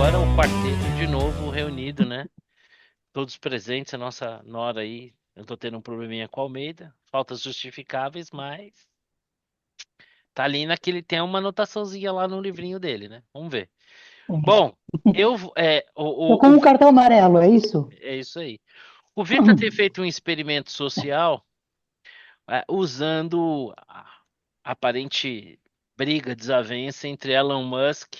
agora o quarteto de novo reunido, né? Todos presentes, a nossa Nora aí. Eu tô tendo um probleminha com a Almeida, faltas justificáveis, mas tá ali naquele. Tem uma anotaçãozinha lá no livrinho dele, né? Vamos ver. Bom, Tô com um cartão amarelo, é isso? é isso aí. O Victor tem feito um experimento social usando a aparente briga, desavença entre Elon Musk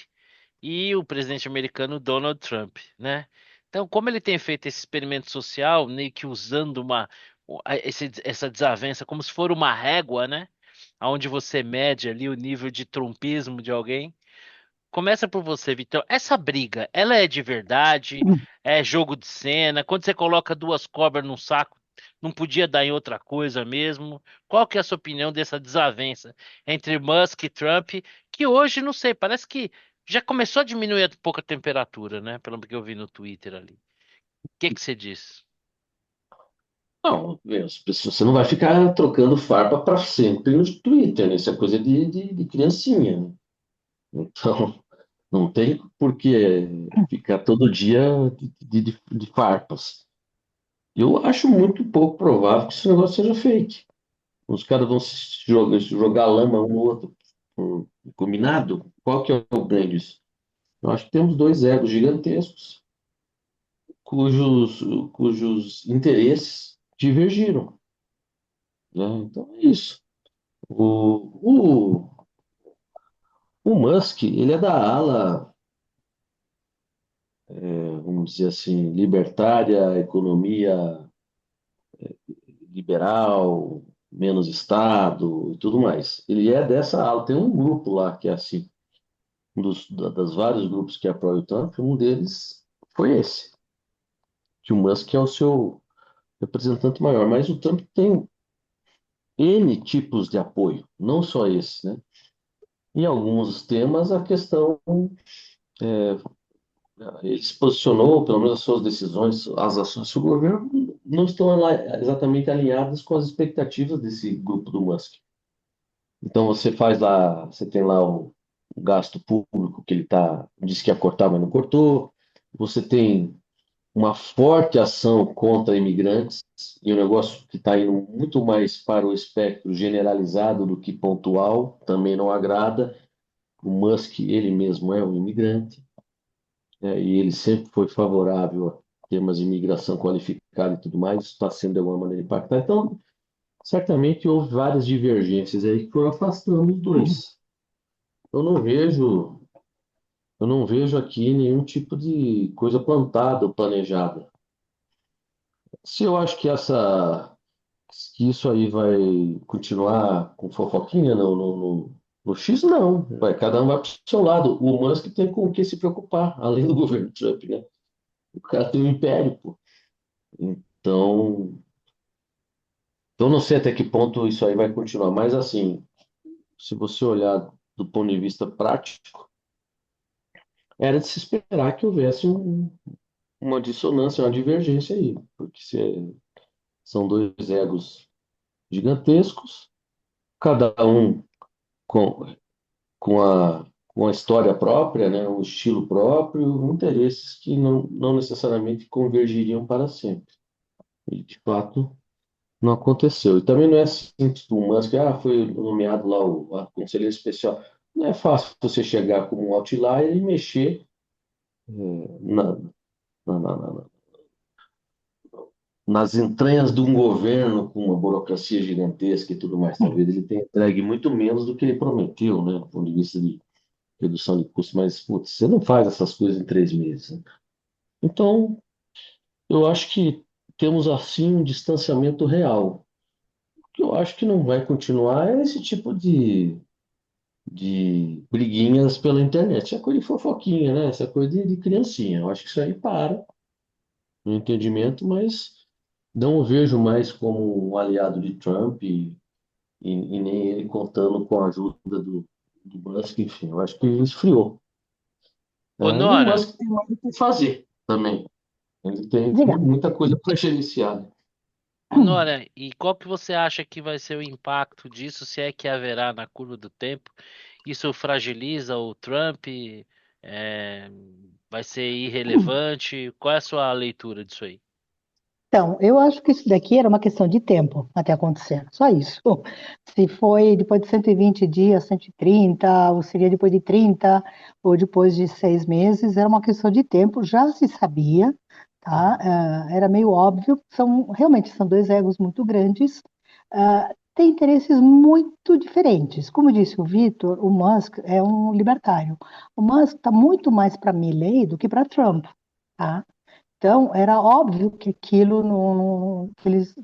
e o presidente americano Donald Trump, né? Então, como ele tem feito esse experimento social, meio que usando essa desavença como se for uma régua, né? Onde você mede ali o nível de trumpismo de alguém. Começa por você, Vitor. Essa briga, ela é de verdade? É jogo de cena? Quando você coloca duas cobras num saco, não podia dar em outra coisa mesmo? Qual que é a sua opinião dessa desavença entre Musk e Trump? Que hoje, não sei, parece que já começou a diminuir um pouco a temperatura, né? Pelo que eu vi no Twitter ali. O que que você diz? Não, você não vai ficar trocando farpa para sempre no Twitter, né? Isso é coisa de criancinha, né? Então, não tem por que ficar todo dia de farpas. Eu acho muito pouco provável que esse negócio seja fake. Os caras vão se jogar lama um no outro combinado. Qual que é o ganho disso? Eu acho que temos dois egos gigantescos cujos, cujos interesses divergiram, né? Então é isso. O Musk, ele é da ala, vamos dizer assim, libertária, economia liberal, menos Estado e tudo mais. Ele é dessa ala. Tem um grupo lá que é assim, das vários grupos que apoiam o Trump, um deles foi esse, que o Musk é o seu representante maior. Mas o Trump tem N tipos de apoio, não só esse, né? Em alguns temas, a questão, ele se posicionou, pelo menos as suas decisões, as ações do governo, não estão exatamente alinhadas com as expectativas desse grupo do Musk. Então, você faz lá, você tem lá o gasto público que ele disse que ia cortar, mas não cortou. Você tem uma forte ação contra imigrantes, e um negócio que está indo muito mais para o espectro generalizado do que pontual, também não agrada. O Musk, ele mesmo é um imigrante, né, e ele sempre foi favorável a temas de imigração qualificada e tudo mais, isso está sendo de alguma maneira impactado. Então, certamente houve várias divergências aí que foram afastando os dois. Eu não vejo, eu não vejo aqui nenhum tipo de coisa plantada ou planejada. Se eu acho que isso aí vai continuar com fofoquinha no X, não. Cada um vai para o seu lado. O Musk tem com o que se preocupar, além do governo Trump, né? O cara tem um império, pô. Então, eu não sei até que ponto isso aí vai continuar. Mas, assim, se você olhar do ponto de vista prático, era de se esperar que houvesse uma dissonância, uma divergência aí. Porque são dois egos gigantescos, cada um com com a história própria, né, um estilo próprio, interesses que não necessariamente convergiriam para sempre. E, de fato, não aconteceu. E também não é assim, tipo, o Musk, foi nomeado lá o conselheiro especial. Não é fácil você chegar como um outlier e mexer na, na, na, na- nas entranhas de um governo com uma burocracia gigantesca e tudo mais. Talvez ele tenha entregue muito menos do que ele prometeu, né, do ponto de vista de redução de custos, mas putz, você não faz essas coisas em 3 meses, né? Então, eu acho que temos assim um distanciamento real. O que eu acho que não vai continuar é esse tipo de briguinhas pela internet. Isso é coisa de fofoquinha, né? Essa é coisa de criancinha. Eu acho que isso aí para no entendimento, mas não o vejo mais como um aliado de Trump e nem ele contando com a ajuda do Musk, enfim. Eu acho que esfriou. Ô, E o Nora, Musk tem mais o que fazer também. Ele tem Diga. muita coisa para gerenciar, né? ô, Nora, e qual que você acha que vai ser o impacto disso, se é que haverá na curva do tempo? Isso fragiliza o Trump? É, vai ser irrelevante? Qual é a sua leitura disso aí? Então, eu acho que isso daqui era uma questão de tempo até acontecer, só isso. Se foi depois de 120 dias, 130, ou seria depois de 30, ou depois de 6 meses, era uma questão de tempo, já se sabia, tá? Era meio óbvio, realmente são dois egos muito grandes, têm interesses muito diferentes. Como disse o Vitor, o Musk é um libertário. O Musk está muito mais para Milley do que para Trump, tá? Então, era óbvio que aquilo que eles,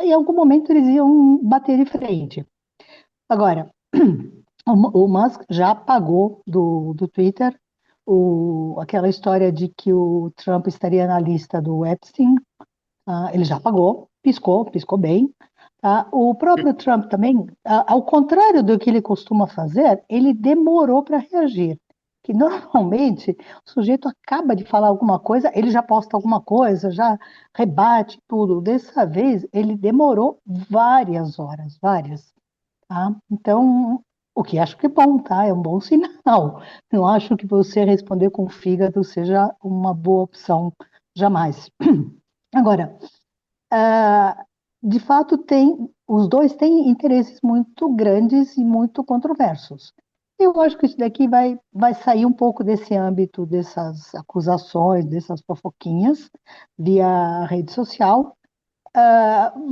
em algum momento eles iam bater de frente. Agora, o Musk já pagou do Twitter aquela história de que o Trump estaria na lista do Epstein. Ele já pagou, piscou bem. O próprio Trump também, ao contrário do que ele costuma fazer, ele demorou para reagir. Que normalmente o sujeito acaba de falar alguma coisa, ele já posta alguma coisa, já rebate tudo. Dessa vez, ele demorou várias horas, várias. Tá? Então, o que acho que é bom, tá? É um bom sinal. Não acho que você responder com o fígado seja uma boa opção, jamais. Agora, ah, de fato, os dois têm interesses muito grandes e muito controversos. Eu acho que isso daqui vai sair um pouco desse âmbito dessas acusações, dessas fofoquinhas via rede social.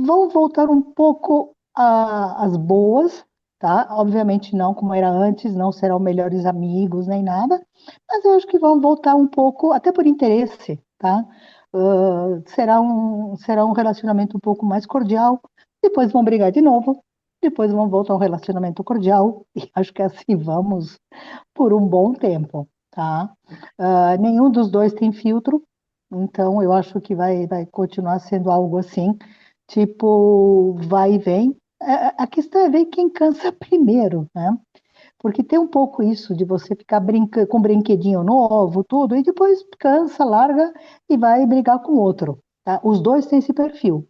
Vão voltar um pouco às boas, tá? Obviamente não como era antes, não serão melhores amigos nem nada, mas eu acho que vão voltar um pouco, até por interesse, tá? Será um relacionamento um pouco mais cordial, depois vão brigar de novo, depois vão voltar a um relacionamento cordial, e acho que assim vamos por um bom tempo, tá? Nenhum dos dois tem filtro, então eu acho que vai continuar sendo algo assim, tipo, vai e vem. A questão é ver quem cansa primeiro, né? Porque tem um pouco isso de você ficar com um brinquedinho novo, tudo, e depois cansa, larga e vai brigar com o outro, tá? Os dois têm esse perfil,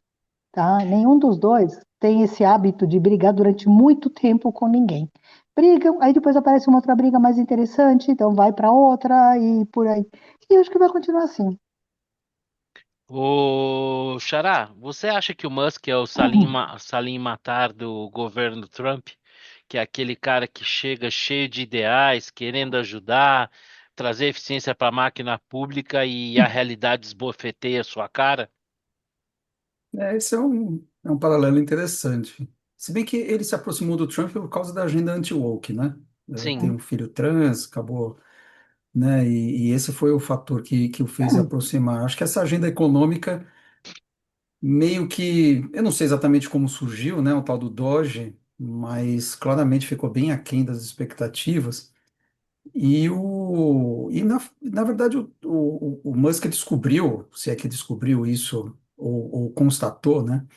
tá? Nenhum dos dois tem esse hábito de brigar durante muito tempo com ninguém. Brigam, aí depois aparece uma outra briga mais interessante, então vai para outra e por aí. E eu acho que vai continuar assim. Ô, Xará, você acha que o Musk é o Salim Matar do governo Trump? Que é aquele cara que chega cheio de ideais, querendo ajudar, trazer eficiência para a máquina pública e a realidade esbofeteia a sua cara? Esse é um paralelo interessante. Se bem que ele se aproximou do Trump por causa da agenda anti-woke, né? Sim. Tem um filho trans, acabou, né? E esse foi o fator que o fez aproximar. Acho que essa agenda econômica meio que, eu não sei exatamente como surgiu, né? O tal do Doge, mas claramente ficou bem aquém das expectativas. Na verdade, o Musk descobriu, se é que descobriu isso, ou constatou, né?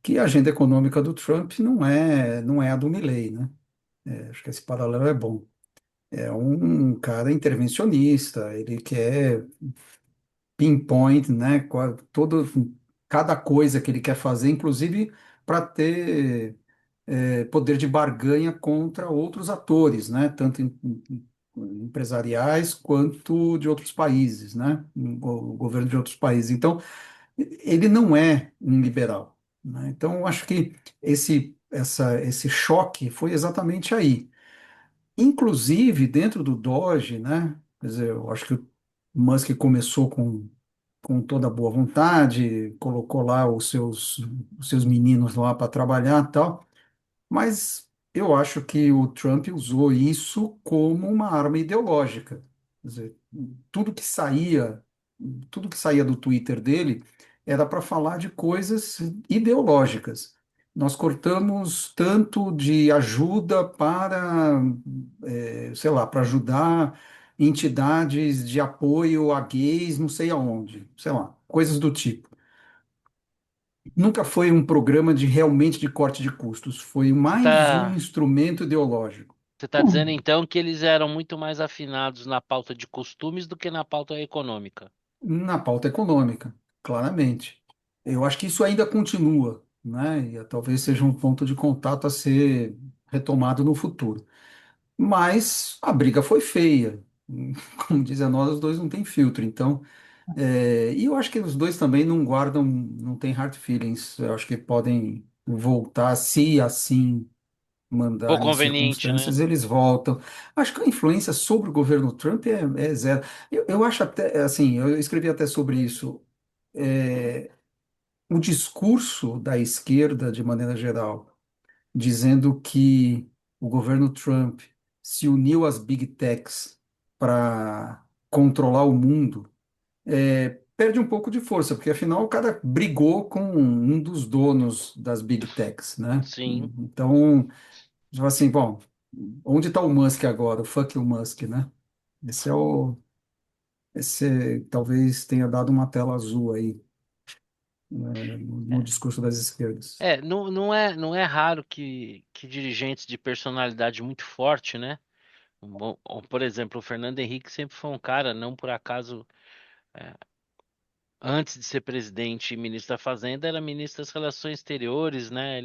Que a agenda econômica do Trump não é a do Milley, né? Acho que esse paralelo é bom. É um cara intervencionista, ele quer pinpoint, né? Cada coisa que ele quer fazer, inclusive para ter poder de barganha contra outros atores, né? Tanto empresariais quanto de outros países, né? O governo de outros países. Então, ele não é um liberal, né? Então, eu acho que esse choque foi exatamente aí. Inclusive, dentro do Doge, né? Quer dizer, eu acho que o Musk começou com toda a boa vontade, colocou lá os seus meninos lá para trabalhar e tal, mas eu acho que o Trump usou isso como uma arma ideológica. Quer dizer, tudo que saía, tudo que saía do Twitter dele era para falar de coisas ideológicas. Nós cortamos tanto de ajuda para, sei lá, para ajudar entidades de apoio a gays, não sei aonde, sei lá, coisas do tipo. Nunca foi um programa de realmente de corte de custos, foi Você mais um tá, instrumento ideológico você tá dizendo então que eles eram muito mais afinados na pauta de costumes do que na pauta econômica? na pauta econômica, claramente. Eu acho que isso ainda continua, né? E talvez seja um ponto de contato a ser retomado no futuro. Mas a briga foi feia. Como diz a nós, os dois não têm filtro. Então, e eu acho que os dois também não guardam, não têm hard feelings. Eu acho que podem voltar, se assim For mandarem as conveniente, né? circunstâncias, eles voltam. Acho que a influência sobre o governo Trump é zero. Eu acho até, assim, eu escrevi até sobre isso. É, o discurso da esquerda, de maneira geral, dizendo que o governo Trump se uniu às big techs para controlar o mundo, perde um pouco de força, porque afinal o cara brigou com um dos donos das big techs, né? Sim. Então, tipo assim, bom, onde está o Musk agora? O fuck o Musk, né? Esse é o. Esse talvez tenha dado uma tela azul aí, no discurso das esquerdas. Não é raro que dirigentes de personalidade muito forte, né? Por exemplo, o Fernando Henrique sempre foi um cara, não por acaso, é, antes de ser presidente e ministro da Fazenda, era ministro das Relações Exteriores, né?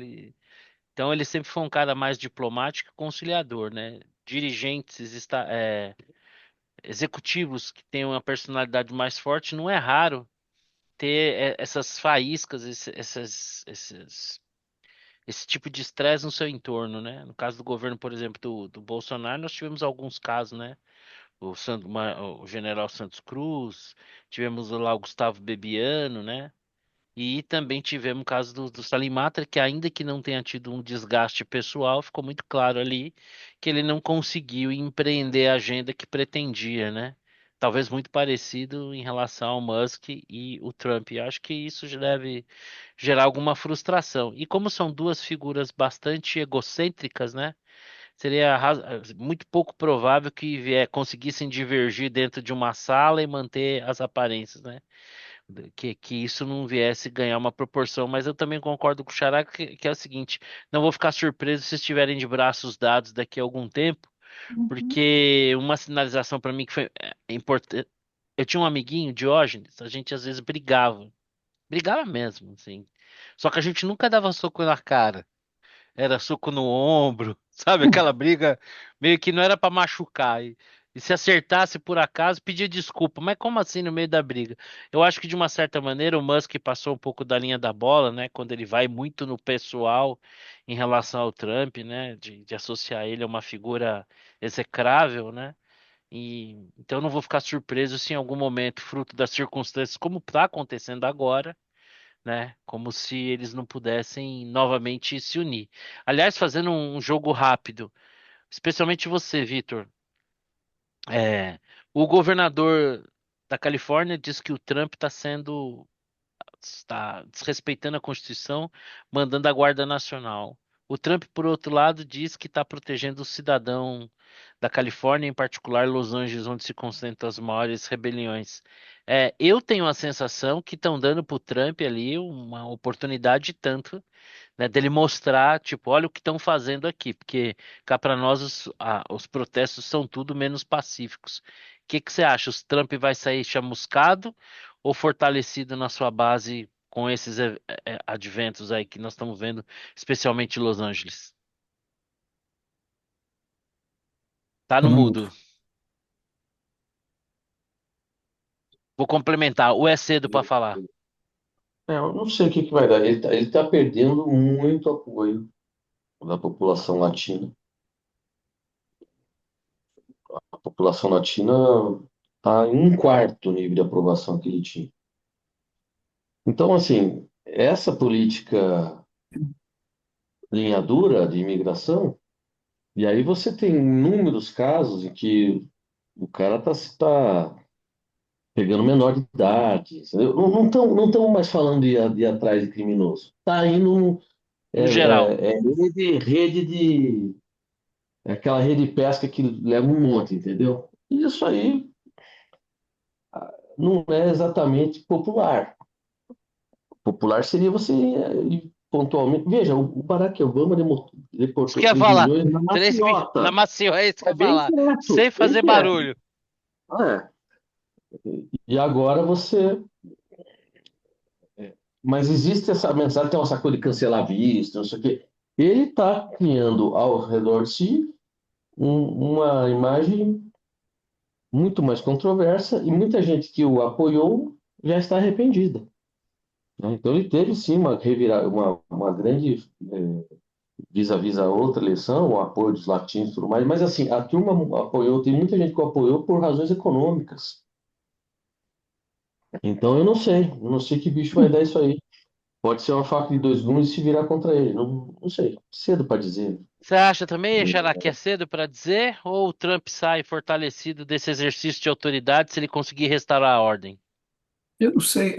Então ele sempre foi um cara mais diplomático e conciliador, né? Dirigentes, executivos que têm uma personalidade mais forte, não é raro ter essas faíscas, esse tipo de estresse no seu entorno, né? No caso do governo, por exemplo, do Bolsonaro, nós tivemos alguns casos, né? O general Santos Cruz, tivemos lá o Gustavo Bebiano, né? E também tivemos o caso do Salim Matra, que ainda que não tenha tido um desgaste pessoal, ficou muito claro ali que ele não conseguiu empreender a agenda que pretendia, né? Talvez muito parecido em relação ao Musk e o Trump. Eu acho que isso já deve gerar alguma frustração. E como são duas figuras bastante egocêntricas, né? Seria muito pouco provável que conseguissem divergir dentro de uma sala e manter as aparências, né? Que isso não viesse ganhar uma proporção, mas eu também concordo com o Xará que é o seguinte: não vou ficar surpreso se estiverem de braços dados daqui a algum tempo, porque uma sinalização para mim que foi importante. Eu tinha um amiguinho, Diógenes, a gente às vezes brigava mesmo, assim. Só que a gente nunca dava soco na cara. Era soco no ombro, sabe? Aquela briga meio que não era pra machucar. E se acertasse por acaso, pedia desculpa. Mas como assim no meio da briga? Eu acho que de uma certa maneira o Musk passou um pouco da linha da bola, né? Quando ele vai muito no pessoal em relação ao Trump, né? De associar ele a uma figura execrável, né? E então eu não vou ficar surpreso se em algum momento, fruto das circunstâncias, como está acontecendo agora, né? Como se eles não pudessem novamente se unir. Aliás, fazendo um jogo rápido, especialmente você, Vitor, é, o governador da Califórnia diz que o Trump está desrespeitando a Constituição, mandando a Guarda Nacional. O Trump, por outro lado, diz que está protegendo o cidadão da Califórnia, em particular Los Angeles, onde se concentram as maiores rebeliões. Eu tenho a sensação que estão dando para o Trump ali uma oportunidade de tanto, né, dele mostrar, tipo, olha o que estão fazendo aqui, porque cá para nós os protestos são tudo menos pacíficos. O que você acha? O Trump vai sair chamuscado ou fortalecido na sua base com esses adventos aí que nós estamos vendo, especialmente em Los Angeles? Tá Tô no no mudo. mudo. Vou complementar. O é cedo para falar. Eu não sei o que que vai dar. Ele tá perdendo muito apoio da população latina. A população latina está em um quarto o nível de aprovação que ele tinha. Então, assim, essa política linha dura de imigração, e aí você tem inúmeros casos em que o cara tá pegando menor de idade. Entendeu? Não estão mais falando de ir atrás de criminoso. Tá indo. No geral. É aquela rede de pesca que leva um monte, entendeu? E isso aí não é exatamente popular. Popular seria você ir pontualmente. Veja, o Barack Obama Isso deportou que eu ia 3 falar. milhões na 3 milhões. Na maciota. macio, é isso que eu É ia bem falar. quieto, Sem bem fazer quieto. barulho. É. E agora você. Mas existe essa mensagem, tem uma sacada de cancelar visto, não sei o quê. Ele está criando ao redor de si uma imagem muito mais controversa e muita gente que o apoiou já está arrependida, né? Então ele teve sim uma grande vis-à-vis a outra eleição, o apoio dos latinos e tudo mais, mas assim, a turma apoiou, tem muita gente que o apoiou por razões econômicas. Então eu não sei que bicho vai dar isso aí. Pode ser uma faca de dois gumes e se virar contra ele. Não, não sei. Cedo para dizer. Você acha também, Xará, que é cedo para dizer? Ou o Trump sai fortalecido desse exercício de autoridade se ele conseguir restaurar a ordem? Eu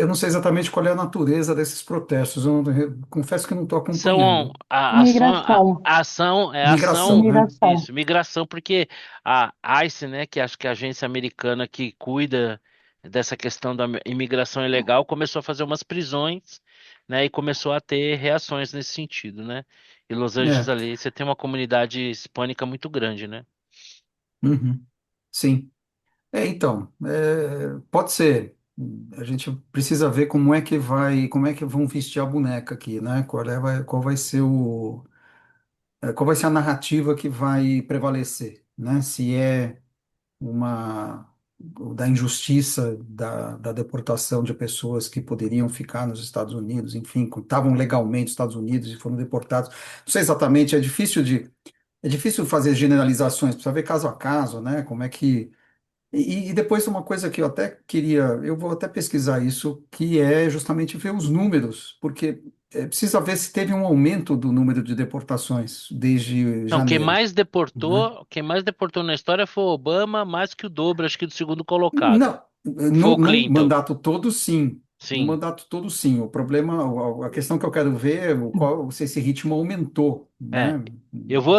não sei exatamente qual é a natureza desses protestos. Eu confesso que não estou São acompanhando. Imigração, a ação é Migração, ação né? imigração. isso, migração, porque a ICE, né, que acho que é a agência americana que cuida dessa questão da imigração ilegal, começou a fazer umas prisões, né, e começou a ter reações nesse sentido, né? E Los Angeles É, ali, você tem uma comunidade hispânica muito grande, né? uhum, sim. Então, pode ser. A gente precisa ver como é que vão vestir a boneca aqui, né? Qual vai ser qual vai ser a narrativa que vai prevalecer, né? Se é uma da injustiça da deportação de pessoas que poderiam ficar nos Estados Unidos, enfim, que estavam legalmente nos Estados Unidos e foram deportados. Não sei exatamente, é difícil fazer generalizações, precisa ver caso a caso, né? Como é que e depois uma coisa que eu até queria, eu vou até pesquisar isso, que é justamente ver os números, porque precisa ver se teve um aumento do número de deportações desde Não, janeiro, né? quem mais deportou na história foi o Obama, mais que o dobro, acho que do segundo colocado. Não, Foi o no Clinton. mandato todo sim. No Sim. mandato todo sim. O problema, a questão que eu quero ver é se esse ritmo aumentou, É. né?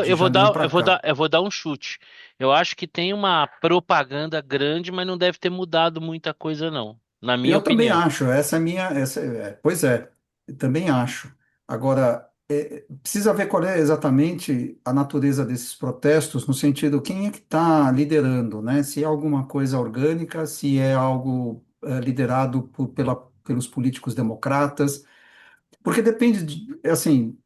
De janeiro para cá. Eu vou dar um chute. Eu acho que tem uma propaganda grande, mas não deve ter mudado muita coisa, não. Na minha Eu também opinião. acho, pois é, eu também acho. Agora, precisa ver qual é exatamente a natureza desses protestos, no sentido, quem é que está liderando, né? Se é alguma coisa orgânica, se é algo liderado pelos políticos democratas, porque depende assim,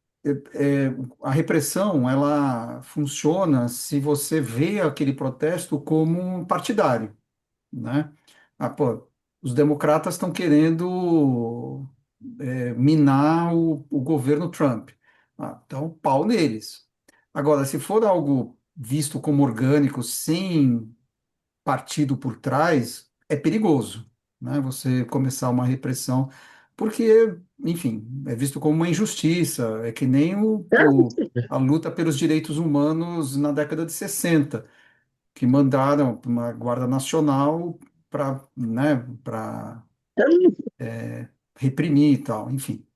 a repressão, ela funciona se você vê aquele protesto como um partidário, né? Ah, pô, os democratas estão querendo minar o governo Trump. Ah, então, pau neles. Agora, se for algo visto como orgânico, sem partido por trás, é perigoso, né? Você começar uma repressão, porque, enfim, é visto como uma injustiça. É que nem a luta pelos direitos humanos na década de 60 que mandaram uma Guarda Nacional para, né, para reprimir e tal, enfim.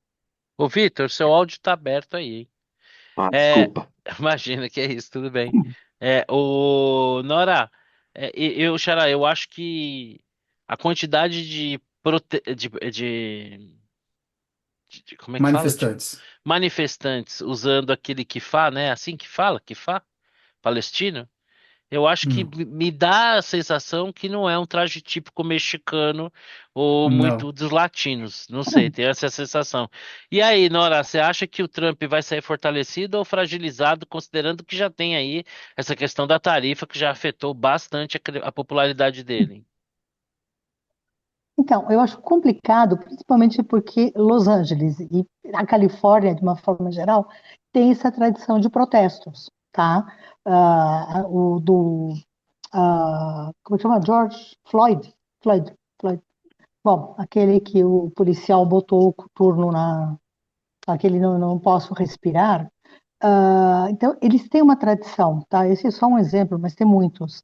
Ô, Vitor, seu áudio tá aberto aí, hein? Ah, É, desculpa. imagina que é isso, tudo bem. Nora, Xará, eu acho que a quantidade como é que fala? De Manifestantes. manifestantes usando aquele kifá, né? Assim que fala, kifá, palestino. Eu acho que Hum, me dá a sensação que não é um traje típico mexicano ou muito não. dos latinos. Não sei, tenho essa sensação. E aí, Nora, você acha que o Trump vai sair fortalecido ou fragilizado, considerando que já tem aí essa questão da tarifa que já afetou bastante a popularidade dele? Então, eu acho complicado, principalmente porque Los Angeles e a Califórnia, de uma forma geral, tem essa tradição de protestos, tá? O do, como chama? George Floyd, Floyd. Bom, aquele que o policial botou o coturno aquele não posso respirar. Então, eles têm uma tradição, tá? Esse é só um exemplo, mas tem muitos.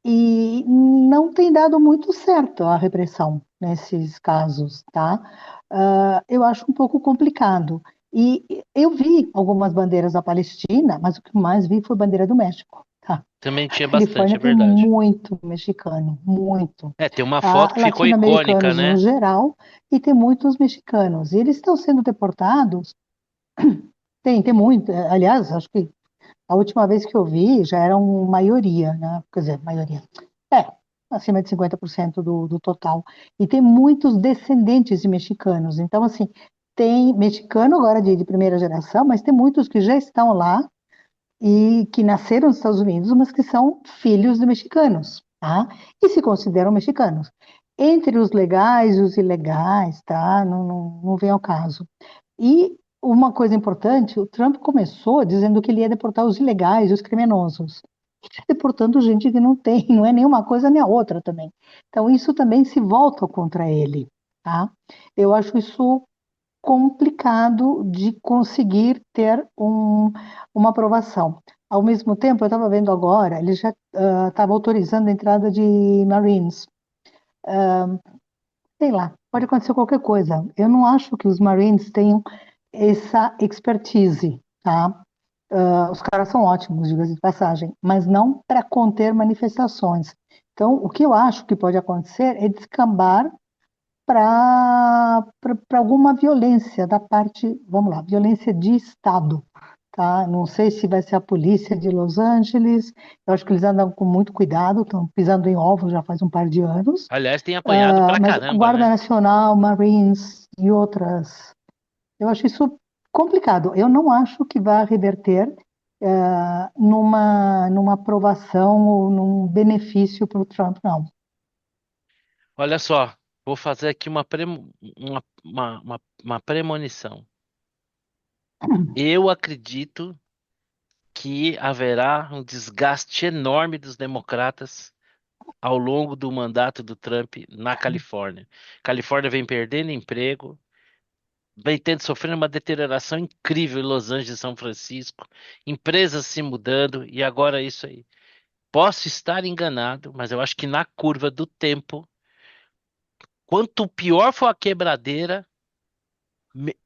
E não tem dado muito certo a repressão nesses casos, tá? Eu acho um pouco complicado. E eu vi algumas bandeiras da Palestina, mas o que mais vi foi bandeira do México, tá? Também A tinha bastante, Califórnia é tem verdade. muito mexicano, muito. É, tem uma foto que ficou icônica, Latino-americanos no né? geral, e tem muitos mexicanos. E eles estão sendo deportados, tem muito. Aliás, acho que a última vez que eu vi já era uma maioria, né? Quer dizer, maioria. É, acima de 50% do total. E tem muitos descendentes de mexicanos. Então, assim, tem mexicano agora de primeira geração, mas tem muitos que já estão lá e que nasceram nos Estados Unidos, mas que são filhos de mexicanos. tá? E se consideram mexicanos. Entre os legais e os ilegais, tá? Não vem ao caso. E uma coisa importante, o Trump começou dizendo que ele ia deportar os ilegais, os criminosos. Ele está deportando gente que não tem, não é nenhuma coisa nem a outra também. Então, isso também se volta contra ele, tá? Eu acho isso complicado de conseguir ter uma aprovação. Ao mesmo tempo, eu estava vendo agora, ele já estava autorizando a entrada de Marines. Sei lá, pode acontecer qualquer coisa. Eu não acho que os Marines tenham essa expertise, tá? Os caras são ótimos, diga-se de passagem, mas não para conter manifestações. Então, o que eu acho que pode acontecer é descambar para alguma violência da parte, vamos lá, violência de Estado, tá? Não sei se vai ser a polícia de Los Angeles, eu acho que eles andam com muito cuidado, estão pisando em ovos já faz um par de anos, Aliás, tem apanhado pra mas caramba, Guarda né? Nacional, Marines e outras, eu acho isso complicado. Eu não acho que vai reverter numa aprovação ou num benefício para o Trump, não. Olha só, vou fazer aqui uma premonição. Eu acredito que haverá um desgaste enorme dos democratas ao longo do mandato do Trump na Califórnia. Califórnia vem perdendo emprego, vem tendo sofrendo uma deterioração incrível em Los Angeles e São Francisco, empresas se mudando e agora isso aí. Posso estar enganado, mas eu acho que na curva do tempo, quanto pior for a quebradeira,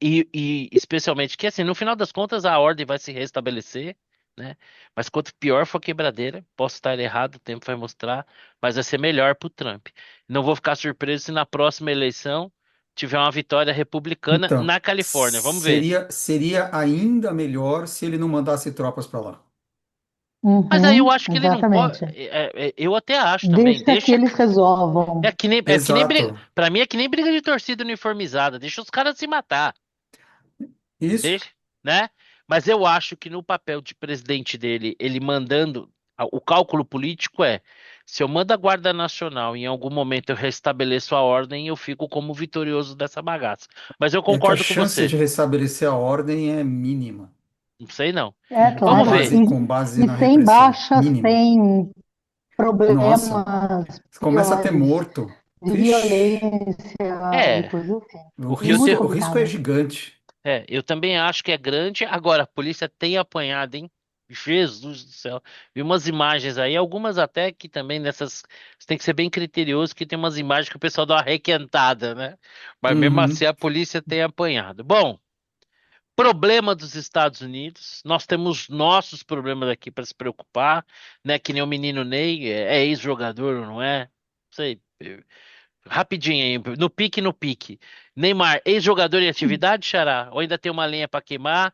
e especialmente que assim, no final das contas a ordem vai se restabelecer, né? Mas quanto pior for a quebradeira, posso estar errado, o tempo vai mostrar, mas vai ser melhor para o Trump. Não vou ficar surpreso se na próxima eleição tiver uma vitória republicana Então, na Califórnia. Vamos ver. seria ainda melhor se ele não mandasse tropas para lá. Mas aí eu Uhum, acho que ele não pode. exatamente. Eu até acho também. Deixa que Deixa. eles resolvam. É que nem briga. Exato. Para mim é que nem briga de torcida uniformizada. Deixa os caras se matar. Isso. Deixa, né? Mas eu acho que no papel de presidente dele, ele mandando. O cálculo político é: se eu mando a Guarda Nacional e em algum momento eu restabeleço a ordem, eu fico como vitorioso dessa bagaça. Mas eu É que a concordo com chance você. de restabelecer a ordem é mínima, Não sei não. É com Vamos claro, ver. base, com base e na sem repressão. baixa, Mínima. sem Nossa, problemas começa a ter piores morto. de Vixe, violência e É, coisas assim. o o que eu Muito te... risco, o risco é complicado. gigante. eu também acho que é grande. Agora, a polícia tem apanhado, hein? Jesus do céu. Vi umas imagens aí, algumas até que também nessas. Você tem que ser bem criterioso, que tem umas imagens que o pessoal dá uma requentada, né? Mas mesmo assim Uhum. a polícia tem apanhado. Bom, problema dos Estados Unidos. Nós temos nossos problemas aqui para se preocupar, né? Que nem o menino Ney, é ex-jogador, não é? Não sei. Rapidinho aí, no pique, no pique. Neymar, ex-jogador em atividade, Xará? Ou ainda tem uma lenha para queimar?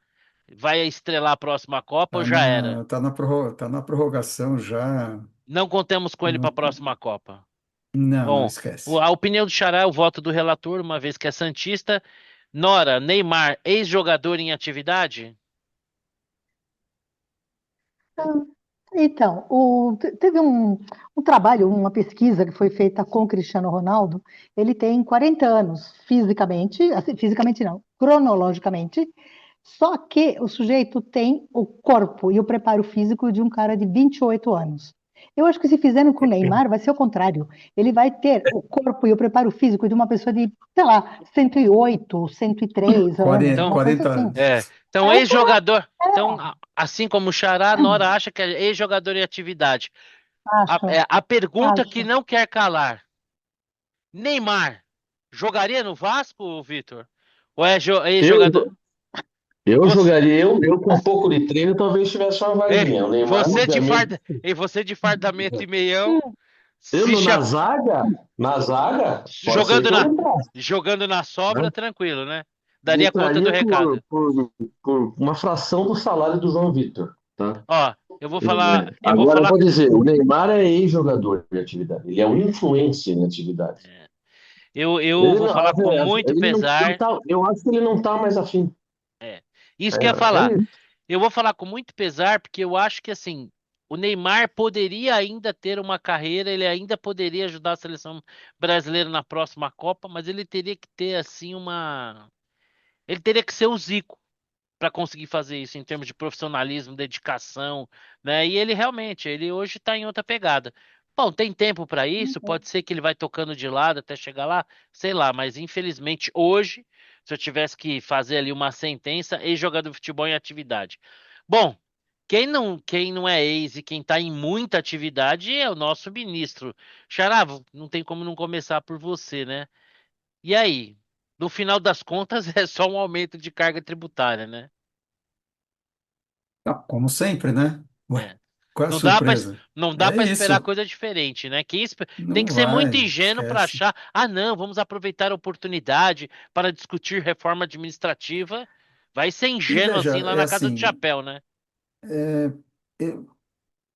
Vai estrelar a próxima Copa ou já era? Tá na prorrogação já. Não contemos com ele para a Não, próxima Copa. não, Bom, esquece. a opinião do Xará é o voto do relator, uma vez que é santista. Nora, Neymar, ex-jogador em atividade? Então, teve um trabalho, uma pesquisa que foi feita com o Cristiano Ronaldo. Ele tem 40 anos fisicamente, assim, fisicamente não, cronologicamente, só que o sujeito tem o corpo e o preparo físico de um cara de 28 anos. Eu acho que se fizerem com o Neymar, vai ser o contrário. Ele vai ter o corpo e o preparo físico de uma pessoa de, sei lá, 108, 103 anos, 40, Então, uma coisa 40 assim. anos. então ex-jogador. Então, assim como o Xará, a Nora acha que é ex-jogador em atividade. Acho, A pergunta que acho. não quer calar. Neymar jogaria no Vasco, Vitor? Ou é ex-jogador? Eu, eu Você, jogaria, eu com um pouco de treino, talvez tivesse uma vaguinha. O Neymar, obviamente. você de fardamento e meião, Eu se cha- na zaga, pode ser jogando que eu na entrasse, jogando na sobra, né? tranquilo, né? E Daria conta do entraria recado. por uma fração do salário do João Vitor, tá? Ó, eu vou Agora, eu falar, vou dizer, o Neymar é ex-jogador de atividade. Ele é um influencer em atividade. eu Ele vou não, falar com muito ele não pesar. tá, eu acho que ele não tá mais afim. Isso que eu ia É falar. isso. Eu vou falar com muito pesar, porque eu acho que assim, o Neymar poderia ainda ter uma carreira, ele ainda poderia ajudar a seleção brasileira na próxima Copa, mas ele teria que ter assim uma. Ele teria que ser o Zico para conseguir fazer isso em termos de profissionalismo, dedicação, né? E ele realmente, ele hoje está em outra pegada. Bom, tem tempo para isso, pode ser que ele vai tocando de lado até chegar lá, sei lá, mas infelizmente hoje, se eu tivesse que fazer ali uma sentença, ex-jogador de futebol em atividade. Bom, quem não é ex e quem está em muita atividade é o nosso ministro. Xará, não tem como não começar por você, né? E aí? No final das contas, é só um aumento de carga tributária, né? Ah, como sempre, né? Ué, É. qual é a Não dá para surpresa? não dá É para esperar isso. coisa diferente, né? Tem Não que ser muito vai, ingênuo para esquece. achar, ah, não, vamos aproveitar a oportunidade para discutir reforma administrativa. Vai ser E ingênuo veja, assim lá é na casa do assim, chapéu, né? é,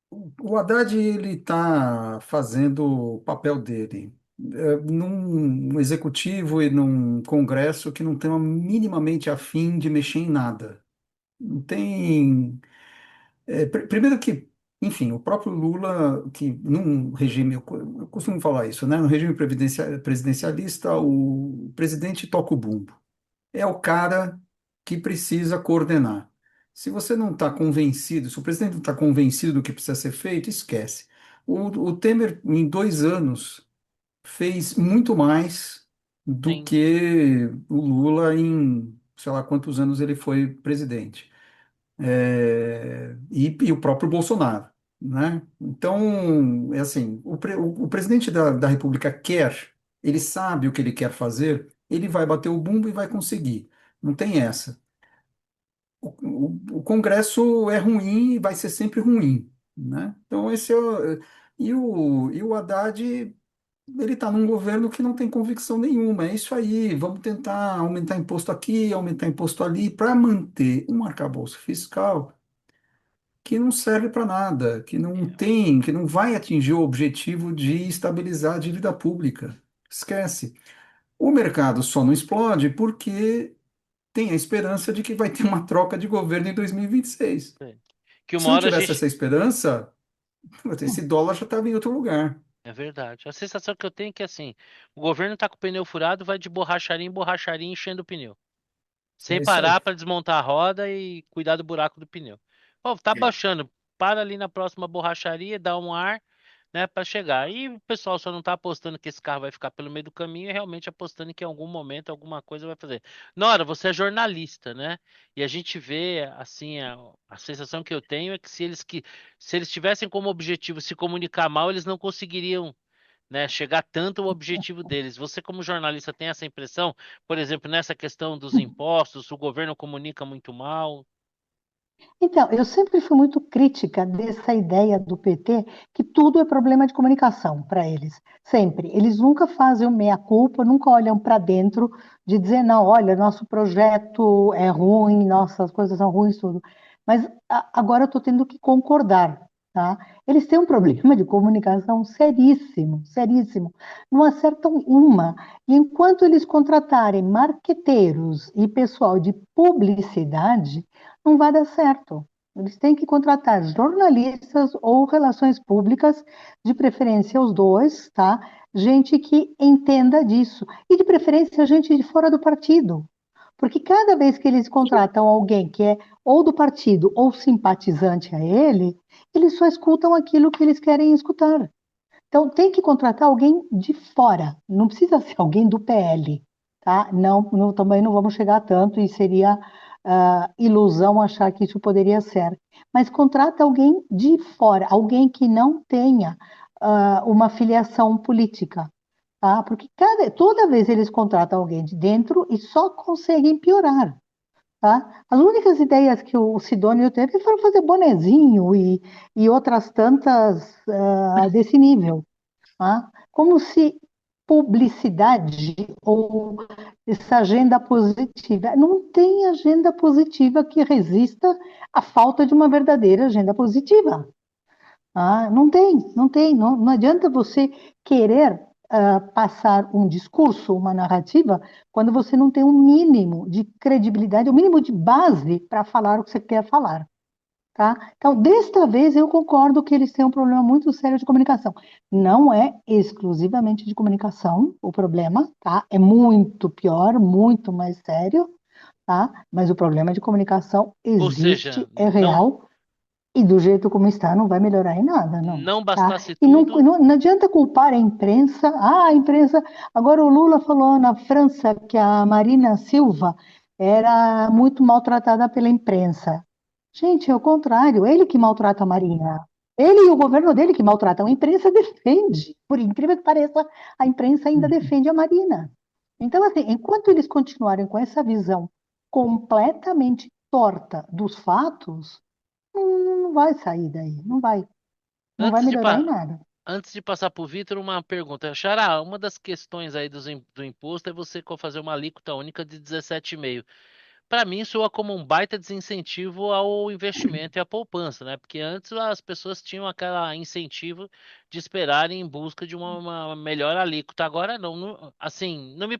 o Haddad ele está fazendo o papel dele num executivo e num congresso que não estão minimamente afim de mexer em nada. Não tem. Primeiro que, enfim, o próprio Lula, que num regime, eu costumo falar isso, né? No regime presidencialista, o presidente toca o bumbo. É o cara que precisa coordenar. Se você não está convencido, se o presidente não está convencido do que precisa ser feito, esquece. O Temer, em 2 anos, fez muito mais do Sim, que o Lula em, sei lá quantos anos ele foi presidente. E o próprio Bolsonaro, né? Então, é assim, o presidente da República quer, ele sabe o que ele quer fazer, ele vai bater o bumbo e vai conseguir. Não tem essa. O Congresso é ruim e vai ser sempre ruim, né? Então, e o Haddad, ele está num governo que não tem convicção nenhuma. É isso aí, vamos tentar aumentar imposto aqui, aumentar imposto ali, para manter um arcabouço fiscal que não serve para nada, que não vai atingir o objetivo de estabilizar a dívida pública. Esquece. O mercado só não explode porque tem a esperança de que vai ter uma troca de governo em 2026. é. Que uma Se não hora a tivesse gente. essa esperança, esse dólar já estava em outro lugar. É verdade. A sensação que eu tenho é que assim, o governo tá com o pneu furado, vai de borracharia em borracharia enchendo o pneu. Sem É isso aí. parar para desmontar a roda e cuidar do buraco do pneu. Pô, tá baixando. Para ali na próxima borracharia, dá um ar, né, para chegar. E o pessoal só não tá apostando que esse carro vai ficar pelo meio do caminho, e realmente apostando que em algum momento alguma coisa vai fazer. Nora, você é jornalista, né? E a gente vê assim, a sensação que eu tenho é que se eles tivessem como objetivo se comunicar mal, eles não conseguiriam, né, chegar tanto ao objetivo deles. Você, como jornalista, tem essa impressão? Por exemplo, nessa questão dos impostos, o governo comunica muito mal. Então, eu sempre fui muito crítica dessa ideia do PT, que tudo é problema de comunicação para eles. Sempre. Eles nunca fazem o meia-culpa, nunca olham para dentro de dizer, não, olha, nosso projeto é ruim, nossas coisas são ruins, tudo. Mas agora eu estou tendo que concordar, tá? Eles têm um problema de comunicação seríssimo, seríssimo. Não acertam uma. E enquanto eles contratarem marqueteiros e pessoal de publicidade, não vai dar certo. Eles têm que contratar jornalistas ou relações públicas, de preferência os dois, tá? Gente que entenda disso. E de preferência gente de fora do partido. Porque cada vez que eles contratam alguém que é ou do partido ou simpatizante a ele, eles só escutam aquilo que eles querem escutar. Então, tem que contratar alguém de fora, não precisa ser alguém do PL, tá? Não, também não vamos chegar a tanto e seria ilusão achar que isso poderia ser. Mas contrata alguém de fora, alguém que não tenha uma filiação política, tá? Porque toda vez eles contratam alguém de dentro e só conseguem piorar. Tá? As únicas ideias que o Sidônio teve foram fazer bonezinho e outras tantas desse nível. Tá? Como se publicidade ou essa agenda positiva. Não tem agenda positiva que resista à falta de uma verdadeira agenda positiva. Tá? Não tem, não tem. Não, não adianta você querer passar um discurso, uma narrativa, quando você não tem um mínimo de credibilidade, um mínimo de base para falar o que você quer falar. tá? Então, desta vez, eu concordo que eles têm um problema muito sério de comunicação. Não é exclusivamente de comunicação o problema, tá? É muito pior, muito mais sério, tá? Mas o problema de comunicação Ou seja, existe, é não, real, e do jeito como está, não vai melhorar em nada, não, não tá? bastasse E não, tudo. não adianta culpar a imprensa. Ah, a imprensa. Agora o Lula falou na França que a Marina Silva era muito maltratada pela imprensa. Gente, é o contrário, ele que maltrata a Marina. Ele e o governo dele que maltratam. A imprensa defende. Por incrível que pareça, a imprensa ainda defende a Marina. Então, assim, enquanto eles continuarem com essa visão completamente torta dos fatos, não vai sair daí, não vai Antes de, melhorar em pa- nada. Antes de passar para o Vitor, uma pergunta. Xará, uma das questões aí do imposto é você fazer uma alíquota única de 17,5. Para mim, soa como um baita desincentivo ao investimento e à poupança, né? Porque antes as pessoas tinham aquele incentivo de esperarem em busca de uma melhor alíquota. Agora não, assim, não me,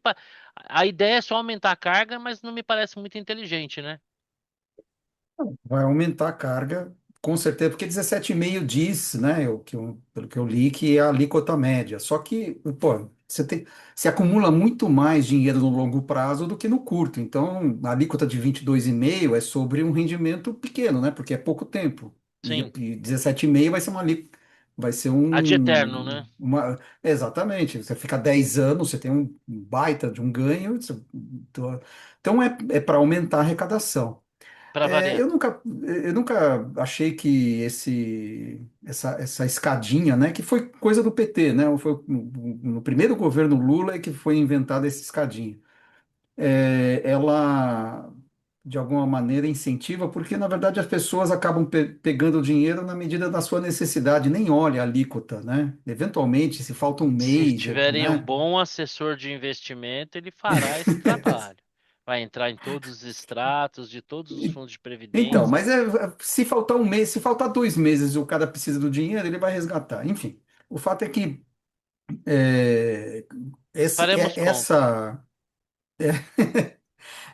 a ideia é só aumentar a carga, mas não me parece muito inteligente, né? Vai aumentar a carga, com certeza, porque 17,5 diz, né, pelo que eu li, que é a alíquota média. Só que, pô, você acumula muito mais dinheiro no longo prazo do que no curto. Então, a alíquota de 22,5 é sobre um rendimento pequeno, né, porque é pouco tempo. Sim, E 17,5 vai ser uma alíquota, vai ser ad eterno, né? exatamente, você fica 10 anos, você tem um baita de um ganho, então é para aumentar a arrecadação. Para variar. Eu nunca achei que essa escadinha, né, que foi coisa do PT, né, foi no primeiro governo Lula é que foi inventada essa escadinha. Ela, de alguma maneira, incentiva, porque, na verdade, as pessoas acabam pegando o dinheiro na medida da sua necessidade, nem olha a alíquota, né? Eventualmente, se falta um Se mês, tiverem um né? bom assessor de investimento, ele fará esse trabalho. Vai entrar em todos os extratos de todos os fundos de Então, previdência. mas se faltar um mês, se faltar 2 meses e o cara precisa do dinheiro, ele vai resgatar. Enfim, o fato é que é, Faremos conta.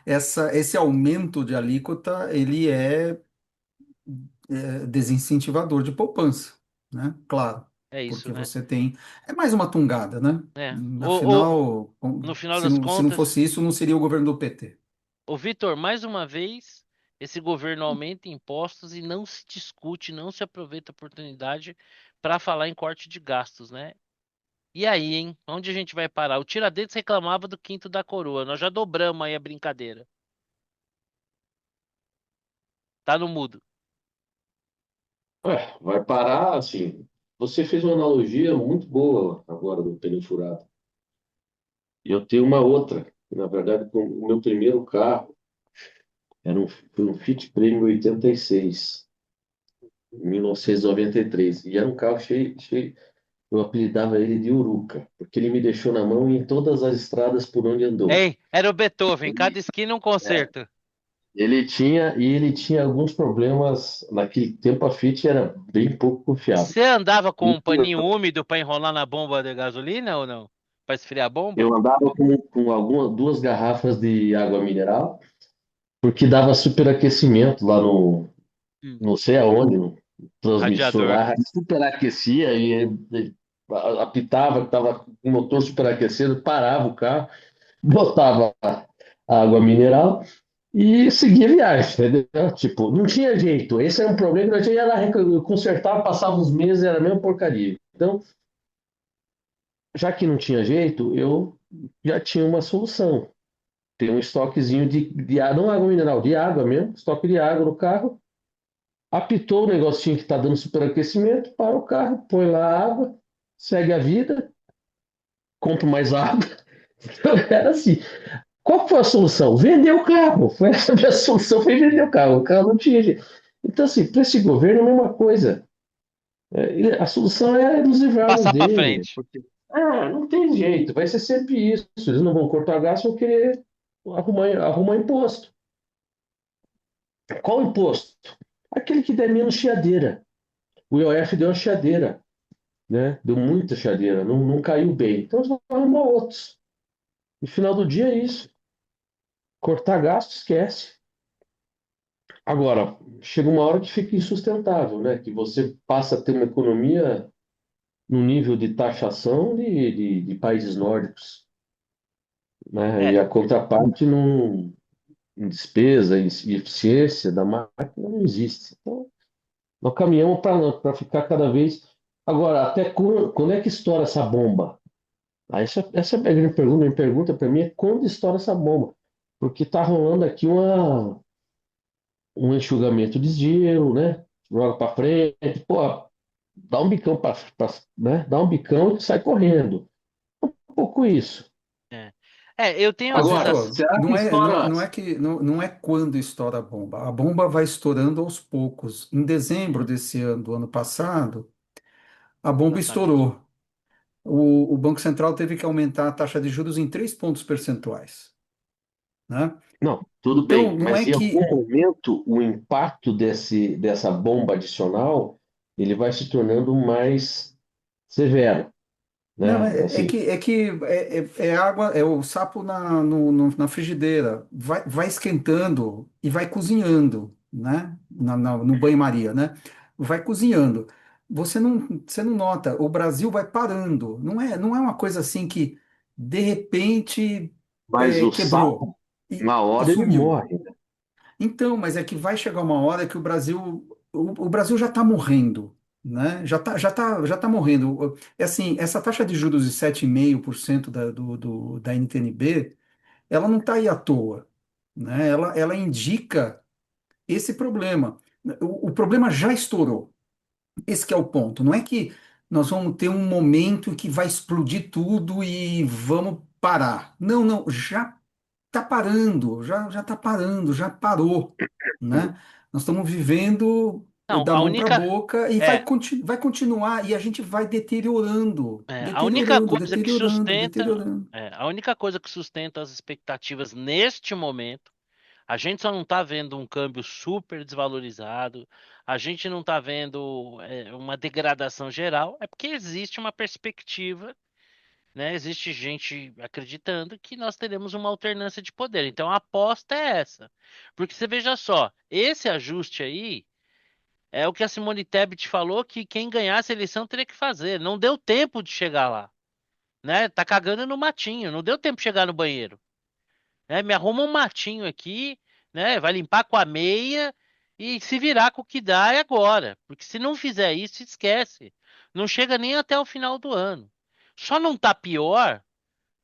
essa, esse aumento de alíquota, ele é desincentivador de poupança, né? Claro, É isso, porque né? você tem, é mais uma tungada, né? É. Afinal, No final se das não, se não contas, fosse isso, não seria o governo do PT. o Vitor, mais uma vez, esse governo aumenta impostos e não se discute, não se aproveita a oportunidade para falar em corte de gastos, né? E aí, hein? Onde a gente vai parar? O Tiradentes reclamava do quinto da coroa. Nós já dobramos aí a brincadeira. Tá no mudo. Vai parar, assim. Você fez uma analogia muito boa agora do pneu furado. E eu tenho uma outra. Na verdade, com o meu primeiro carro foi um Fiat Premium 86, em 1993. E era um carro cheio. Eu apelidava ele de Uruca, porque ele me deixou na mão em todas as estradas por onde andou. Ei, era o Beethoven, cada Ele, esquina um é, concerto. ele tinha alguns problemas. Naquele tempo a Fiat era bem pouco confiável. Você andava com E um paninho úmido para enrolar na bomba de gasolina ou não? Para esfriar a bomba? eu andava com duas garrafas de água mineral, porque dava superaquecimento lá no, Hum. não sei aonde, no transmissor Radiador. lá, superaquecia e apitava que estava com o motor superaquecendo, parava o carro, botava a água mineral e seguia a viagem, entendeu? Tipo, não tinha jeito. Esse era um problema que a gente ia lá consertar, passava uns meses, era a mesma porcaria. Então, já que não tinha jeito, eu já tinha uma solução. Tem um estoquezinho de água, não água mineral, de água mesmo, estoque de água no carro. Apitou o negocinho que está dando superaquecimento, para o carro, põe lá a água, segue a vida, compra mais água. Então, era assim. Qual foi a solução? Vender o carro. Foi essa a minha solução, foi vender o carro. O carro não tinha jeito. Então, assim, para esse governo é a mesma coisa. A solução é nos livrarmos Passar para dele. frente. Porque, não tem jeito, vai ser sempre isso. Eles não vão cortar gasto, vão querer arrumar imposto. Qual imposto? Aquele que der menos chiadeira. O IOF deu uma chiadeira, né? Deu muita chadeira, não caiu bem. Então eles vão arrumar outros. No final do dia é isso. Cortar gasto, esquece. Agora, chega uma hora que fica insustentável, né? Que você passa a ter uma economia no nível de taxação de países nórdicos, né? E É, a contraparte não, em despesa e eficiência da máquina não existe. Então, nós caminhamos para ficar cada vez. Agora, até quando é que estoura essa bomba? Essa é a grande pergunta. Minha pergunta para mim é quando estoura essa bomba? Porque está rolando aqui um enxugamento de gelo, né? Joga para frente, pô, dá um bicão né? Dá um bicão e sai correndo. Um pouco isso. é. Eu tenho a Mas, Agora, sensação. Heitor, será que estoura? não é quando estoura a bomba. A bomba vai estourando aos poucos. Em dezembro desse ano, do ano passado, a bomba Exatamente. estourou. O Banco Central teve que aumentar a taxa de juros em 3 pontos percentuais, né? Não, tudo Então, bem, não é mas em algum que momento o impacto dessa bomba adicional ele vai se tornando mais severo, não né? Assim, é água, é o sapo na frigideira, vai esquentando e vai cozinhando, né? No banho-maria, né? Vai cozinhando. Você não nota, o Brasil vai parando. Não é uma coisa assim que de repente mas o quebrou sapo, e, na e hora, ele sumiu. morre, né? Então, mas é que vai chegar uma hora que o Brasil já está morrendo, né? Já tá morrendo. É assim, essa taxa de juros de 7,5% da NTN-B, ela não está aí à toa, né? Ela indica esse problema. O problema já estourou. Esse que é o ponto. Não é que nós vamos ter um momento que vai explodir tudo e vamos parar. Não, não, já está parando, já está parando, já parou, né? Nós estamos vivendo Não, da a mão para a única. boca e É, vai continuar e a gente vai deteriorando, a única deteriorando, coisa que deteriorando, sustenta. deteriorando. A única coisa que sustenta as expectativas neste momento. A gente só não está vendo um câmbio super desvalorizado, a gente não está vendo uma degradação geral, é porque existe uma perspectiva, né? Existe gente acreditando que nós teremos uma alternância de poder. Então a aposta é essa. Porque você veja só, esse ajuste aí é o que a Simone Tebet falou que quem ganhasse a eleição teria que fazer. Não deu tempo de chegar lá, né? Tá cagando no matinho, não deu tempo de chegar no banheiro. Me arruma um matinho aqui, né? Vai limpar com a meia e se virar com o que dá é agora. Porque se não fizer isso, esquece. Não chega nem até o final do ano. Só não tá pior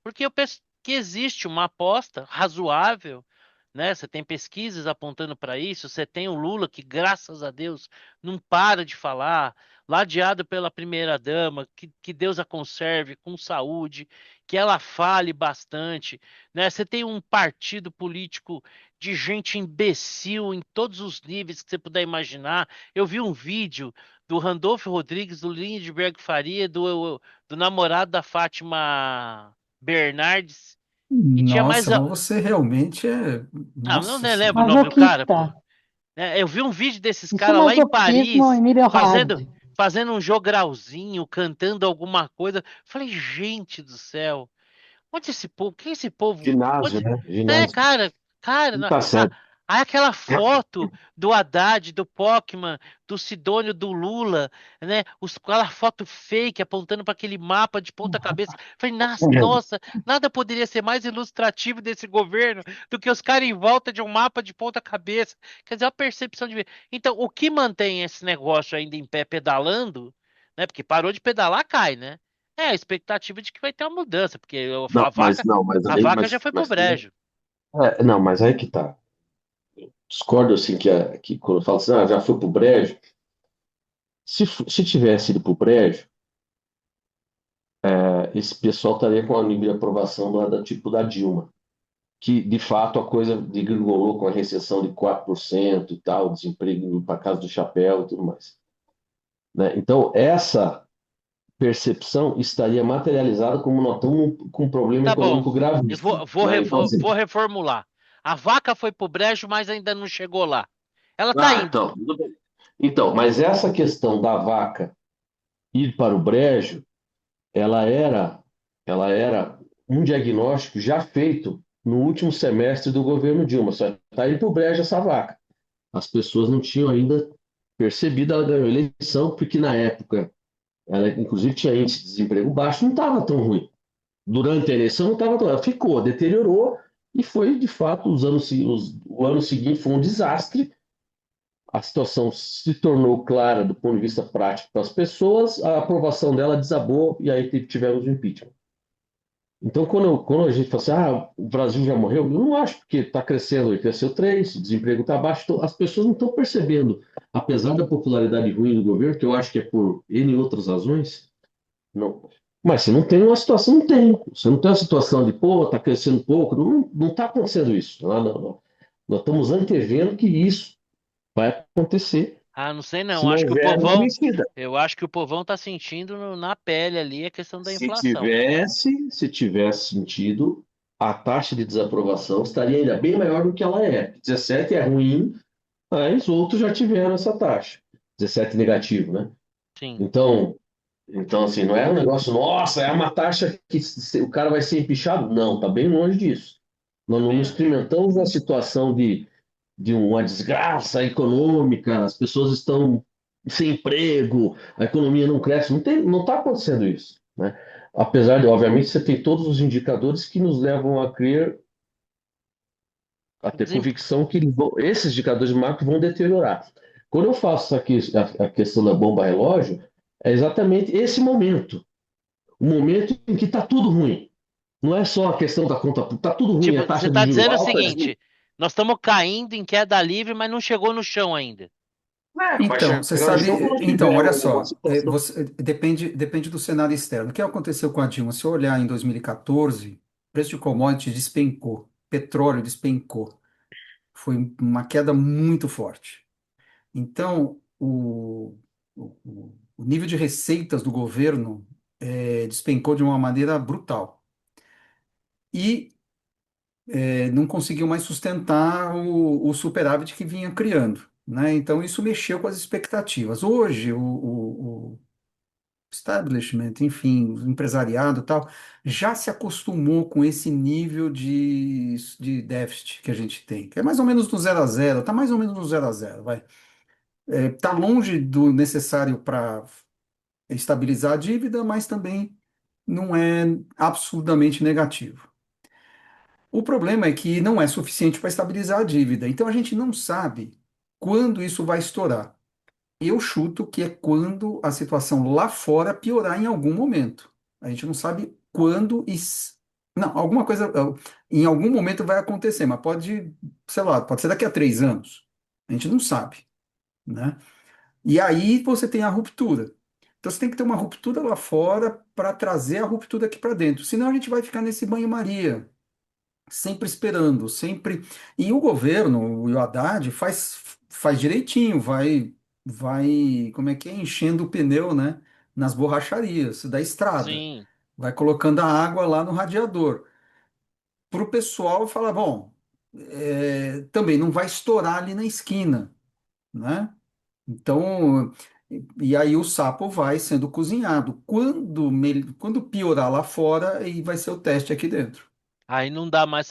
porque eu penso que existe uma aposta razoável, né? Você tem pesquisas apontando para isso, você tem o Lula que, graças a Deus, não para de falar, ladeado pela primeira-dama, que Deus a conserve com saúde, que ela fale bastante, né? Você tem um partido político de gente imbecil em todos os níveis que você puder imaginar. Eu vi um vídeo do Randolfo Rodrigues, do Lindbergh Faria, do namorado da Fátima Bernardes. E tinha mais. Nossa, mas você realmente é. Não Nossa lembro o Senhora. nome do cara, pô. Masoquista. Eu vi um vídeo desses Isso é caras lá em masoquismo em Paris, nível hard. fazendo um jogralzinho, cantando alguma coisa. Falei, gente do céu, onde esse povo? Quem é esse povo? Ginásio, Onde... né? Ginásio. Cara, Não tá certo. aí aquela foto do Haddad, do Pockman, do Sidônio, do Lula, né? Aquela foto fake apontando para aquele mapa de ponta cabeça. Falei, nossa, nada poderia ser mais ilustrativo desse governo do que os caras em volta de um mapa de ponta cabeça. Quer dizer, a percepção de. Então, o que mantém esse negócio ainda em pé pedalando, né? Porque parou de pedalar, cai, né? É a expectativa de que vai ter uma mudança, porque Não, mas não, mas a aí, vaca já foi pro brejo. não, mas aí que tá. Discordo assim que quando fala assim, já foi pro brejo. Se tivesse ido pro brejo, esse pessoal estaria com a nível de aprovação lá da tipo da Dilma, que de fato a coisa degringolou com a recessão de 4% e tal, desemprego para casa do chapéu e tudo mais, né? Então, essa percepção estaria materializada como nós estamos com um problema Tá bom. econômico Eu gravíssimo, né? Então, assim, vou reformular. A vaca foi pro brejo, mas ainda não chegou lá. Ela tá indo. então, tudo bem. Então, mas essa questão da vaca ir para o brejo, ela era, ela era um diagnóstico já feito no último semestre do governo Dilma. Só está indo para o brejo essa vaca. as pessoas não tinham ainda percebido. Ela ganhou a eleição, porque na época ela, inclusive, tinha índice de desemprego baixo, não estava tão ruim. Durante a eleição não estava tão. Ela ficou, deteriorou, e foi, de fato, o ano seguinte foi um desastre. A situação se tornou clara do ponto de vista prático para as pessoas, a aprovação dela desabou, e aí tivemos o impeachment. Então, quando a gente fala assim, o Brasil já morreu, eu não acho, porque está crescendo, ele cresceu 3, o desemprego está baixo, então as pessoas não estão percebendo, apesar da popularidade ruim do governo, que eu acho que é por N outras razões, não. Mas se não tem uma situação, não tem. Você não tem uma situação de, pô, está crescendo pouco, não está acontecendo isso. Nós estamos antevendo que isso vai acontecer Ah, não sei se não. não Acho que o houver uma povão, mexida. eu acho que o povão tá sentindo na pele ali a questão da inflação. Se tivesse sentido, a taxa de desaprovação estaria ainda bem maior do que ela é. 17 é ruim, mas outros já tiveram essa taxa. 17 negativo, né? Sim. Então assim, não é um negócio, nossa, é uma taxa que o cara vai ser empichado. Não, tá bem longe disso. Nós não Bem, experimentamos uma situação de uma desgraça econômica, as pessoas estão sem emprego, a economia não cresce, não está acontecendo isso, né? Apesar de, obviamente, você tem todos os indicadores que nos levam a crer, a ter desem- convicção que esses indicadores de macro vão deteriorar. Quando eu faço aqui a questão da bomba relógio, é exatamente esse momento, o momento em que está tudo ruim. Não é só a questão da conta, está tudo ruim, tipo, a você taxa de tá juros dizendo o alta. seguinte, nós estamos caindo em queda livre, mas não chegou no chão ainda. Vai Então, você chegar no chão sabe, quando então, tiver olha uma só, situação. depende do cenário externo. O que aconteceu com a Dilma? Se eu olhar em 2014, o preço de commodity despencou, petróleo despencou, foi uma queda muito forte. Então, o nível de receitas do governo despencou de uma maneira brutal. E não conseguiu mais sustentar o superávit que vinha criando, né? Então, isso mexeu com as expectativas. Hoje, o establishment, enfim, o empresariado e tal, já se acostumou com esse nível de déficit que a gente tem, que é mais ou menos do 0 a 0, está mais ou menos no 0 a 0, vai. Está longe do necessário para estabilizar a dívida, mas também não é absurdamente negativo. O problema é que não é suficiente para estabilizar a dívida, então a gente não sabe quando isso vai estourar. Eu chuto que é quando a situação lá fora piorar em algum momento. A gente não sabe quando Não, alguma coisa em algum momento vai acontecer, mas pode, sei lá, pode ser daqui a 3 anos. A gente não sabe, né? E aí você tem a ruptura. Então você tem que ter uma ruptura lá fora para trazer a ruptura aqui para dentro. Senão a gente vai ficar nesse banho-maria, sempre esperando, sempre. E o governo, o Haddad, faz direitinho, como é que é? Enchendo o pneu, né? Nas borracharias da estrada. Sim. Vai colocando a água lá no radiador. Para o pessoal falar, bom, também não vai estourar ali na esquina, né? Então, e aí o sapo vai sendo cozinhado. Quando piorar lá fora, aí vai ser o teste aqui dentro. Aí não dá mais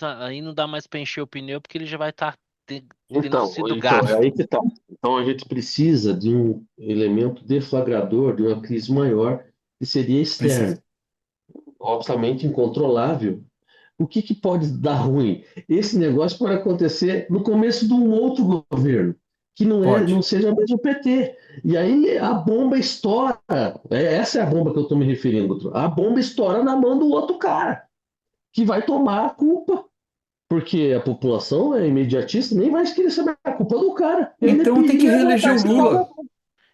para encher o pneu porque ele já vai estar tendo sido Então, é gasto. aí que está. Então, a gente precisa de um elemento deflagrador de uma crise maior, que seria Precisa. externo, obviamente incontrolável. O que pode dar ruim? Esse negócio pode acontecer no começo de um outro governo, que não Pode. seja mesmo o PT. E aí a bomba estoura. Essa é a bomba que eu estou me referindo, doutor. A bomba estoura na mão do outro cara, que vai tomar a culpa. Porque a população é imediatista, nem vai querer saber a culpa do cara. Então tem que Ele vai reeleger estar o Lula.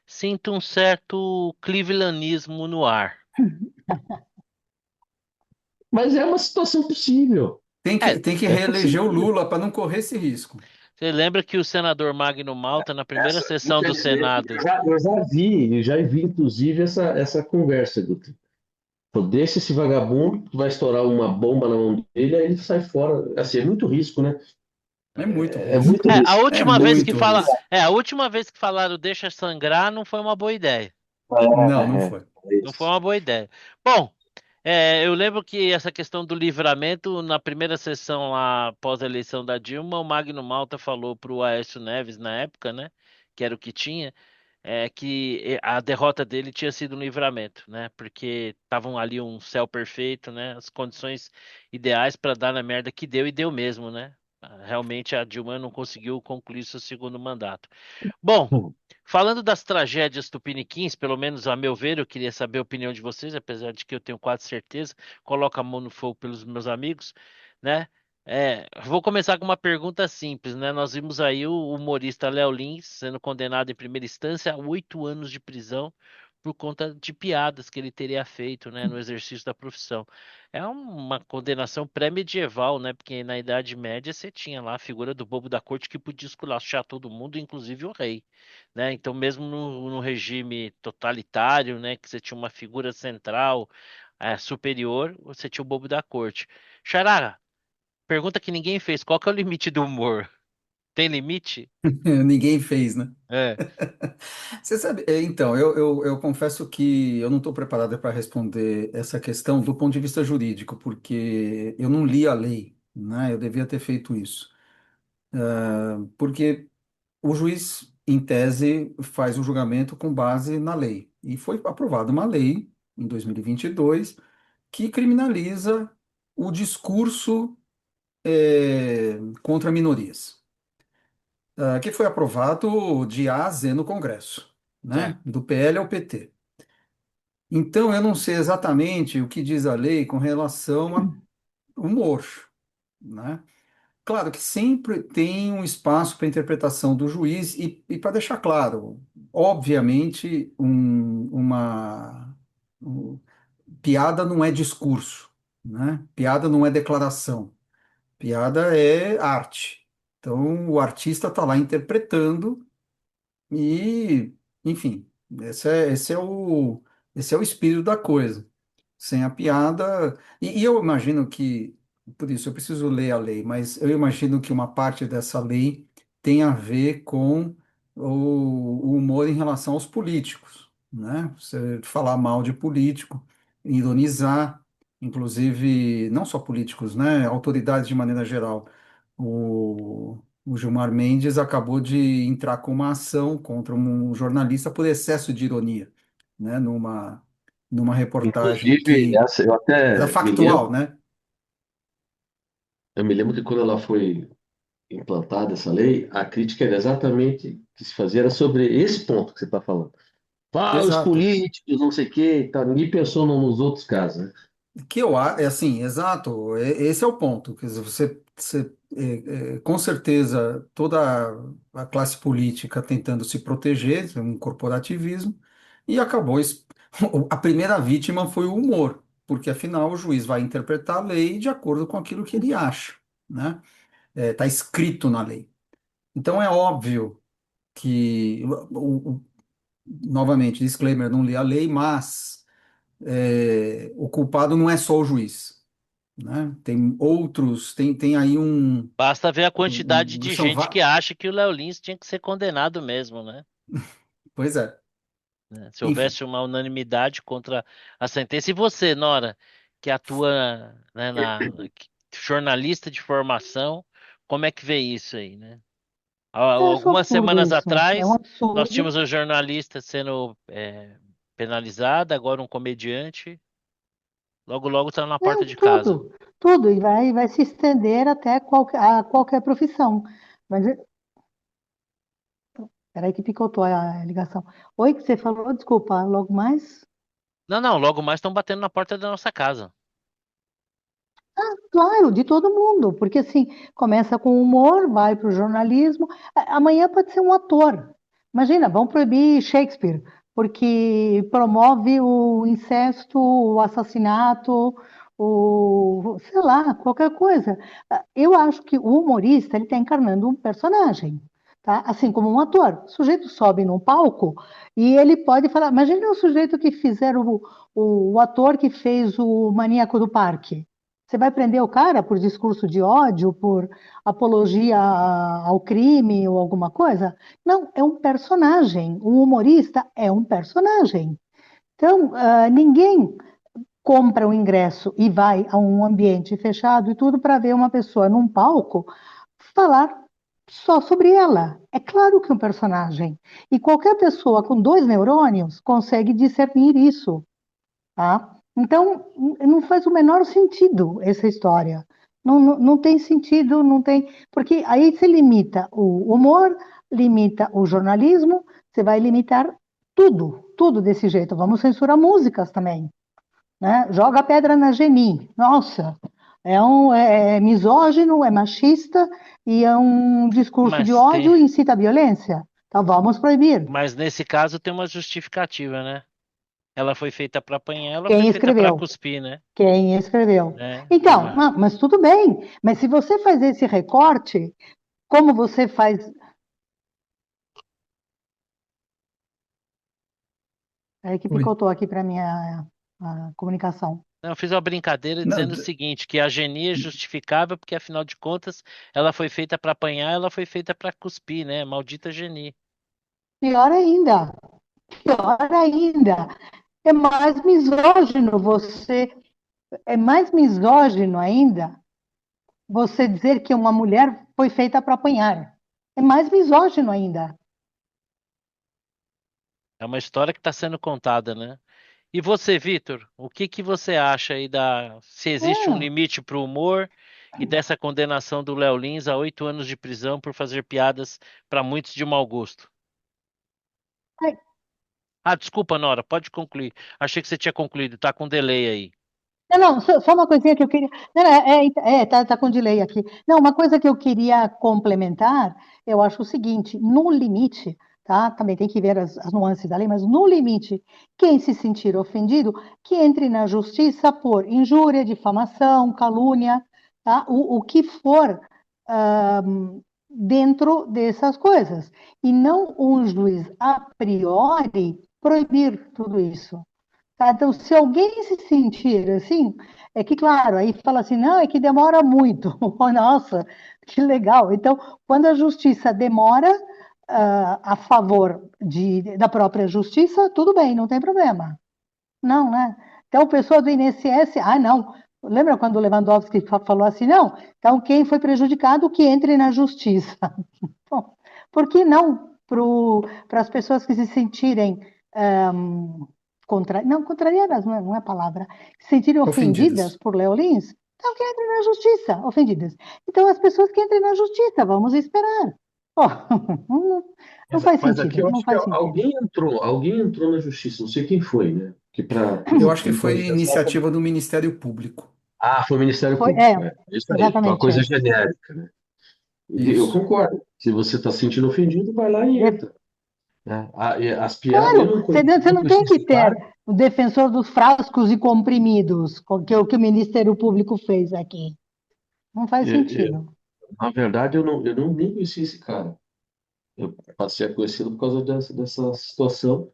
Sinto um certo clevelandismo no ar. Mas é uma situação possível. Tem que É reeleger o possível. Lula para não correr esse risco. Você lembra que o senador Magno Malta, na primeira sessão do Infelizmente, Senado, eu já vi, inclusive, essa conversa, Guto. Pô, deixa esse vagabundo que vai estourar uma bomba na mão dele, aí ele sai fora. Assim, é muito risco, né? É muito É risco. muito A risco. É última vez que muito fala, risco. a última vez que falaram deixa sangrar não foi uma boa ideia. Não, não É, foi. é Não foi isso. uma boa ideia. Bom, Eu lembro que essa questão do livramento, na primeira sessão lá, após a eleição da Dilma, o Magno Malta falou para o Aécio Neves, na época, né, que era o que tinha, que a derrota dele tinha sido um livramento, né, porque estavam ali um céu perfeito, né, as condições ideais para dar na merda que deu e deu mesmo, né. Realmente a Dilma não conseguiu concluir seu segundo mandato. Bom, Hum. falando das tragédias tupiniquins, pelo menos a meu ver, eu queria saber a opinião de vocês, apesar de que eu tenho quase certeza, coloca a mão no fogo pelos meus amigos, né? Vou começar com uma pergunta simples, né? Nós vimos aí o humorista Léo Lins sendo condenado em primeira instância a 8 anos de prisão por conta de piadas que ele teria feito, né, no exercício da profissão. É uma condenação pré-medieval, né? Porque na Idade Média você tinha lá a figura do bobo da corte que podia esculachar todo mundo, inclusive o rei, né? Então, mesmo no regime totalitário, né, que você tinha uma figura central, superior, você tinha o bobo da corte. Xará, pergunta que ninguém fez: qual que é o limite do humor? Tem limite? Ninguém fez, né? É. Você sabe, então, eu confesso que eu não estou preparado para responder essa questão do ponto de vista jurídico, porque eu não li a lei, né? Eu devia ter feito isso. Porque o juiz, em tese, faz o julgamento com base na lei. E foi aprovada uma lei, em 2022, que criminaliza o discurso, contra minorias, que foi aprovado de A a Z no Congresso, Certo. né? Do PL ao PT. Então, eu não sei exatamente o que diz a lei com relação a humor, né? Claro que sempre tem um espaço para interpretação do juiz e para deixar claro, obviamente, piada não é discurso, né? Piada não é declaração, piada é arte. Então, o artista está lá interpretando e, enfim, esse é o espírito da coisa. Sem a piada. E eu imagino que, por isso, eu preciso ler a lei, mas eu imagino que uma parte dessa lei tem a ver com o humor em relação aos políticos, né? Você falar mal de político, ironizar, inclusive, não só políticos, né? Autoridades de maneira geral. O Gilmar Mendes acabou de entrar com uma ação contra um jornalista por excesso de ironia, né? Numa reportagem Inclusive, que essa, eu era até me factual, lembro, né? eu me lembro que quando ela foi implantada, essa lei, a crítica era exatamente que se fazia era sobre esse ponto que você está falando. Ah, os Exato. políticos, não sei o quê, tá, ninguém pensou nos outros casos, né? É assim, exato. Esse é o ponto. Quer dizer, com certeza toda a classe política tentando se proteger, um corporativismo, e acabou. A primeira vítima foi o humor, porque afinal o juiz vai interpretar a lei de acordo com aquilo que ele acha, né? Está escrito na lei. Então é óbvio que, novamente, disclaimer, não li a lei, mas o culpado não é só o juiz, né? Tem outros, tem aí Basta ver a quantidade de são gente que acha que o Léo Lins tinha que ser condenado mesmo, né? pois é, Se enfim. houvesse uma unanimidade contra a sentença. E você, Nora, que atua, né, jornalista de formação, como é que vê isso aí, né? Eu acho Algumas absurdo semanas isso. É um atrás, nós absurdo. tínhamos um jornalista sendo penalizado, agora um comediante. Logo, logo está na porta Não, de casa. tudo, tudo. E vai se estender até a qualquer profissão. Mas, peraí que picotou a ligação. Oi, que você falou? Desculpa, logo mais? Não, não, logo mais estão batendo na porta da nossa casa. Claro, de todo mundo, porque assim, começa com humor, vai para o jornalismo, amanhã pode ser um ator. Imagina, vão proibir Shakespeare, porque promove o incesto, o assassinato, sei lá, qualquer coisa. Eu acho que o humorista, ele está encarnando um personagem, tá? Assim como um ator. O sujeito sobe num palco e ele pode falar, imagina o sujeito que fizeram o ator que fez o Maníaco do Parque. Você vai prender o cara por discurso de ódio, por apologia ao crime ou alguma coisa? Não, é um personagem. Um humorista é um personagem. Então, ninguém. compra o ingresso e vai a um ambiente fechado e tudo para ver uma pessoa num palco falar só sobre ela. É claro que é um personagem. E qualquer pessoa com 2 neurônios consegue discernir isso, tá? Então, não faz o menor sentido essa história. Não tem sentido, não tem. Porque aí você limita o humor, limita o jornalismo, você vai limitar tudo desse jeito. Vamos censurar músicas também, né? Joga pedra na Geni. Nossa, é misógino, é machista e é um discurso de Mas tem, ódio e incita à violência. Então vamos proibir. mas nesse caso tem uma justificativa, né? Ela foi feita para apanhar, ela foi Quem feita para escreveu? cuspir, né? Quem escreveu? É, Então, mas tudo bem. Mas se você faz esse recorte, como você faz. É que Oi. picotou aqui para minha a comunicação. Não, eu fiz uma brincadeira Não, dizendo o seguinte, que a Geni é justificável porque afinal de contas ela foi feita para apanhar, ela foi feita para cuspir, né? Maldita Geni. Pior ainda, pior ainda. É mais misógino você. É mais misógino ainda você dizer que uma mulher foi feita para apanhar. É mais misógino ainda. É uma história que está sendo contada, né? E você, Vitor, o que que você acha aí da se existe um É, limite para o humor e dessa condenação do Léo Lins a 8 anos de prisão por fazer piadas para muitos de mau gosto? é, Ah, desculpa, Nora, pode concluir. Achei que você tinha concluído, tá com delay aí. não, só uma coisinha que eu queria. Não, tá com delay aqui. Não, uma coisa que eu queria complementar, eu acho o seguinte: no limite, tá? Também tem que ver as nuances da lei, mas no limite, quem se sentir ofendido, que entre na justiça por injúria, difamação, calúnia, tá? O que for dentro dessas coisas. E não um juiz a priori proibir tudo isso. Tá? Então, se alguém se sentir assim, é que, claro, aí fala assim, não, é que demora muito. Oh, nossa, que legal. Então, quando a justiça demora a favor da própria justiça, tudo bem, não tem problema. Não, né? Então, o pessoal do INSS, não. Lembra quando o Lewandowski falou assim, não? Então, quem foi prejudicado, que entre na justiça. Bom, por que não para as pessoas que se sentirem não, contrariadas não é a palavra, se sentirem ofendidas ofendidas. por Leolins? Então que entrem na justiça, ofendidas. Então as pessoas que entrem na justiça, vamos esperar. Oh, não faz Mas aqui sentido, eu não acho que faz sentido. alguém entrou na justiça, não sei quem foi, né? Que para Eu acho que ele foi processar. iniciativa do Ministério Público. Ah, foi o Ministério Foi, Público, é. Isso aí, uma exatamente coisa esse. genérica, né? E eu Isso. concordo. Se você está se sentindo ofendido, vai lá e entra, né? E as piadas, eu Claro, não você não não tem conheci que esse cara. ter o defensor dos frascos e comprimidos, que o Ministério Público fez aqui. Não faz sentido. Na verdade, eu não nem conheci esse cara. Eu passei a conhecê-lo por causa dessa situação.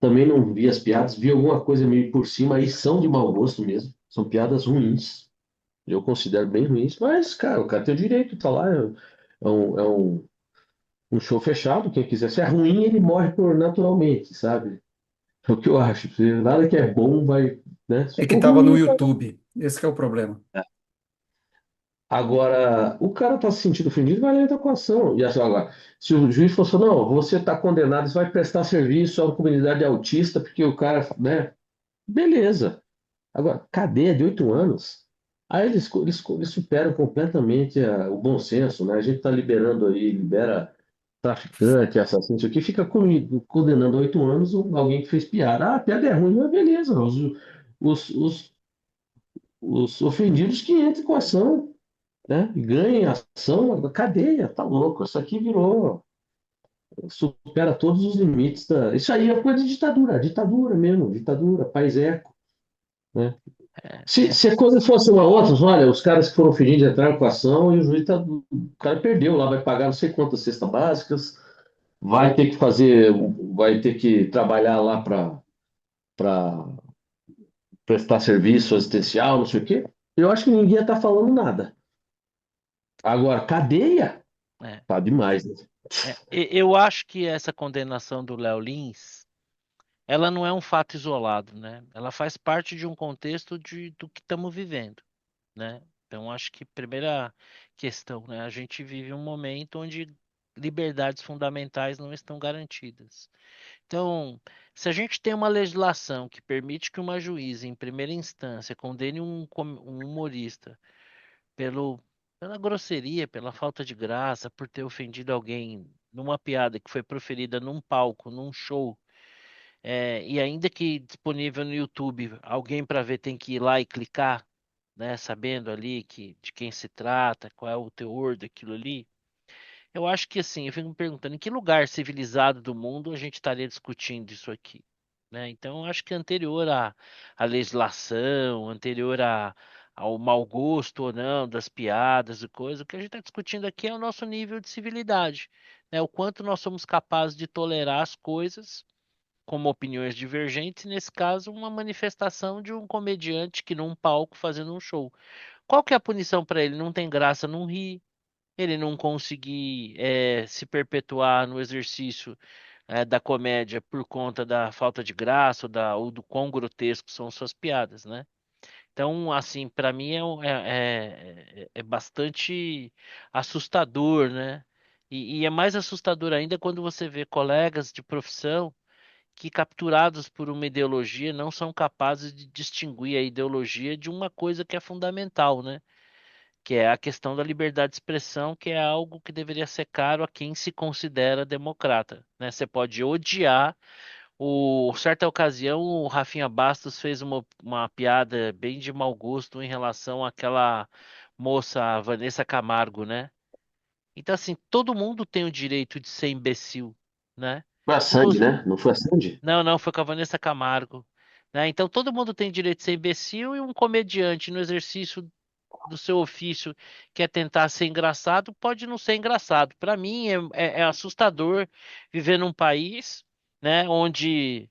Também não vi as piadas, vi alguma coisa meio por cima, aí são de mau gosto mesmo. São piadas ruins. Eu considero bem ruins, mas, cara, o cara tem o direito, tá lá. Um show fechado, quem quiser. Se é ruim, ele morre por naturalmente, sabe? É o que eu acho. Nada que é bom vai, né? Se É que for estava no ruim, YouTube. Esse que é o problema. agora, o cara está se sentindo ofendido, vai lá e entra com a ação. E assim, agora, se o juiz fosse, não, você está condenado, você vai prestar serviço à comunidade autista, porque o cara, né? Beleza. Agora, cadeia de 8 anos. Aí eles superam completamente o bom senso, né? A gente está liberando aí, libera traficante, assassino, isso aqui, fica condenando a 8 anos alguém que fez piada. Ah, a piada é ruim, mas beleza. Os, os, os ofendidos que entrem com ação, né? E ganhem ação, cadeia, tá louco. Isso aqui supera todos os limites da. Isso aí é coisa de ditadura mesmo, ditadura, país-eco, né? Se a coisa fosse uma outra, olha, os caras que foram ofendidos entraram com a ação e o juiz o cara perdeu lá, vai pagar não sei quantas cestas básicas, vai ter que fazer, vai ter que trabalhar lá para prestar serviço assistencial, não sei o quê. Eu acho que ninguém está falando nada. Agora, cadeia? É, Tá demais, né? eu acho que essa condenação do Léo Lins ela não é um fato isolado, né? Ela faz parte de um contexto do que estamos vivendo, né? Então, acho que primeira questão, né? A gente vive um momento onde liberdades fundamentais não estão garantidas. Então, se a gente tem uma legislação que permite que uma juíza, em primeira instância, condene um humorista pela grosseria, pela falta de graça, por ter ofendido alguém numa piada que foi proferida num palco, num show, e ainda que disponível no YouTube, alguém para ver tem que ir lá e clicar, né, sabendo ali de quem se trata, qual é o teor daquilo ali. Eu acho que assim, eu fico me perguntando em que lugar civilizado do mundo a gente estaria discutindo isso aqui, né? Então, eu acho que anterior à legislação, ao mau gosto ou não das piadas e coisas, o que a gente está discutindo aqui é o nosso nível de civilidade, né? O quanto nós somos capazes de tolerar as coisas como opiniões divergentes, e nesse caso, uma manifestação de um comediante que num palco fazendo um show. Qual que é a punição para ele? Não tem graça, não ri, ele não conseguir se perpetuar no exercício da comédia por conta da falta de graça ou do quão grotesco são suas piadas, né? Então, assim, para mim é bastante assustador, né? E é mais assustador ainda quando você vê colegas de profissão que, capturados por uma ideologia, não são capazes de distinguir a ideologia de uma coisa que é fundamental, né? Que é a questão da liberdade de expressão, que é algo que deveria ser caro a quem se considera democrata, né? Você pode odiar. Certa ocasião, o Rafinha Bastos fez uma piada bem de mau gosto em relação àquela moça, a Vanessa Camargo, né? Então, assim, todo mundo tem o direito de ser imbecil, né? Foi a Sandy, Inclusive, né? Não foi a Sandy? não, não, foi com a Vanessa Camargo, né? Então, todo mundo tem direito de ser imbecil e um comediante no exercício do seu ofício quer tentar ser engraçado, pode não ser engraçado. Para mim é assustador viver num país, né, onde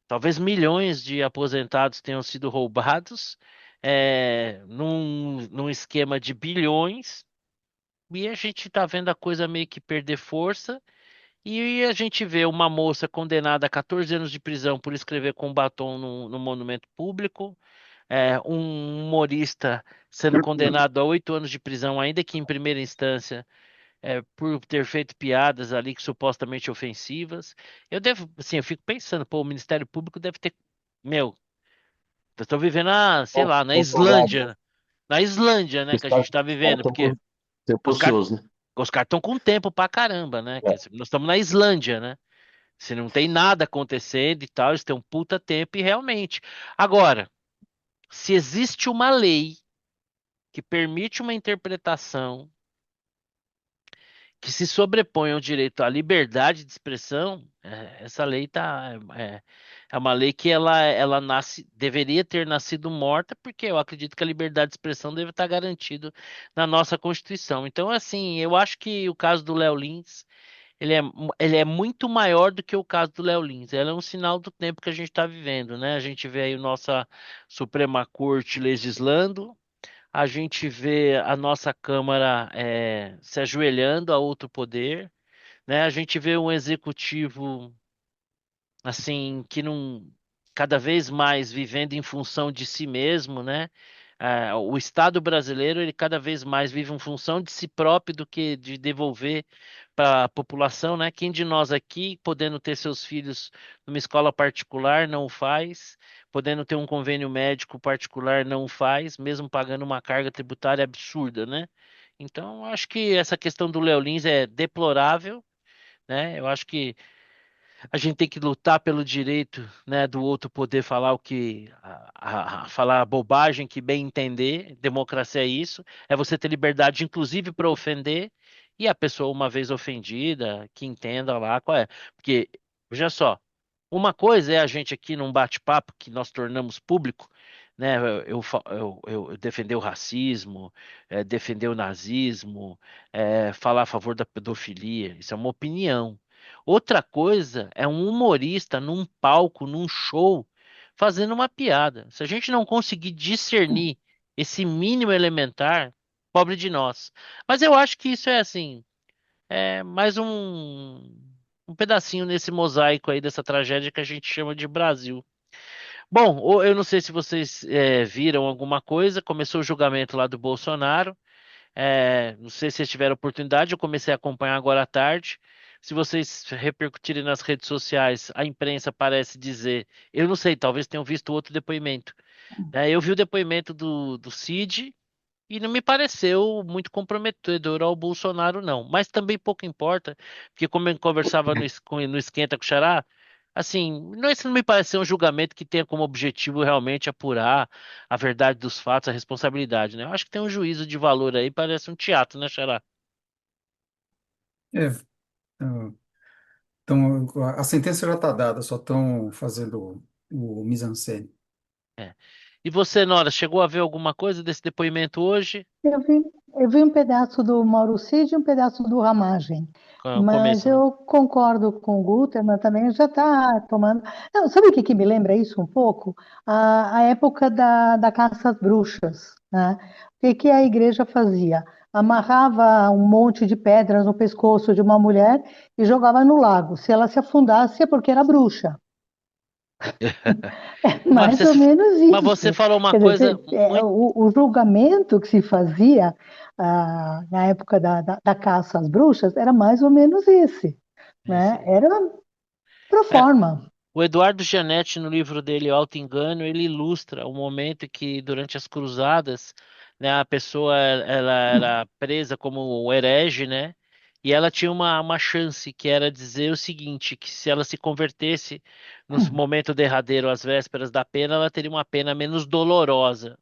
talvez milhões de aposentados tenham sido roubados, num esquema de bilhões, e a gente está vendo a coisa meio que perder força. E a gente vê uma moça condenada a 14 anos de prisão por escrever com batom no monumento público, um humorista sendo condenado a 8 anos de prisão, ainda que em primeira instância, por ter feito piadas ali que supostamente ofensivas. Assim, eu fico pensando, pô, o Ministério Público deve ter, meu, eu estou vivendo, sei lá, Controlado. Na Islândia, né, Os que a gente caras está vivendo, estão porque com tempo os caras ocioso, né? os caras estão com tempo pra caramba, né? É. Quer dizer, nós estamos na Islândia, né? Se não tem nada acontecendo e tal, eles têm um puta tempo e realmente. Agora, se existe uma lei que permite uma interpretação que se sobrepõe ao direito à liberdade de expressão, essa lei é uma lei que ela deveria ter nascido morta, porque eu acredito que a liberdade de expressão deve estar garantida na nossa Constituição. Então, assim, eu acho que o caso do Léo Lins, ele é muito maior do que o caso do Léo Lins. Ela é um sinal do tempo que a gente está vivendo, né? A gente vê aí a nossa Suprema Corte legislando, a gente vê a nossa Câmara se ajoelhando a outro poder, né? A gente vê um executivo assim que não cada vez mais vivendo em função de si mesmo, né? O Estado brasileiro ele cada vez mais vive em função de si próprio do que de devolver para a população, né? Quem de nós aqui, podendo ter seus filhos numa escola particular, não o faz, podendo ter um convênio médico particular, não o faz, mesmo pagando uma carga tributária absurda, né? Então, eu acho que essa questão do Léo Lins é deplorável, né? Eu acho que a gente tem que lutar pelo direito, né, do outro poder falar falar a bobagem que bem entender. Democracia é isso, é você ter liberdade, inclusive, para ofender, e a pessoa, uma vez ofendida, que entenda lá qual é. Porque, veja só, uma coisa é a gente aqui num bate-papo que nós tornamos público, né? Eu defender o racismo, defender o nazismo, falar a favor da pedofilia. Isso é uma opinião. Outra coisa é um humorista num palco, num show, fazendo uma piada. Se a gente não conseguir discernir esse mínimo elementar, pobre de nós. Mas eu acho que isso é assim, mais um. um pedacinho nesse mosaico aí dessa tragédia que a gente chama de Brasil. Bom, eu não sei se vocês viram alguma coisa, começou o julgamento lá do Bolsonaro. Não sei se vocês tiveram oportunidade, eu comecei a acompanhar agora à tarde. Se vocês repercutirem nas redes sociais, a imprensa parece dizer, eu não sei, talvez tenham visto outro depoimento. Eu vi o depoimento do Cid e não me pareceu muito comprometedor ao Bolsonaro, não. Mas também pouco importa, porque como eu conversava no Esquenta com o Xará, assim, esse não me pareceu um julgamento que tenha como objetivo realmente apurar a verdade dos fatos, a responsabilidade, né? Eu acho que tem um juízo de valor aí, parece um teatro, né, Xará? É, então, a sentença já está dada, só estão fazendo o mise-en-scène. É. E você, Nora, chegou a ver alguma coisa desse depoimento hoje? Eu vi, eu vi um pedaço do Mauro Cid e um pedaço do Ramagem, O mas começo, né? eu concordo com o Gutermann também, já está tomando. Não, sabe o que, que me lembra isso um pouco? A época da caça às bruxas, né? O que, que a igreja fazia? Amarrava um monte de pedras no pescoço de uma mulher e jogava no lago. Se ela se afundasse é porque era bruxa. É Mas mais ou menos mas você isso. falou uma Quer coisa dizer, muito. o julgamento que se fazia na época da caça às bruxas era mais ou menos esse, É isso né? aí. Era pro É, forma. o Eduardo Gianetti, no livro dele, O Alto Engano, ele ilustra o momento que, durante as cruzadas, né, a pessoa ela era presa como herege, né? E ela tinha uma chance, que era dizer o seguinte, que se ela se convertesse no momento derradeiro, às vésperas da pena, ela teria uma pena menos dolorosa,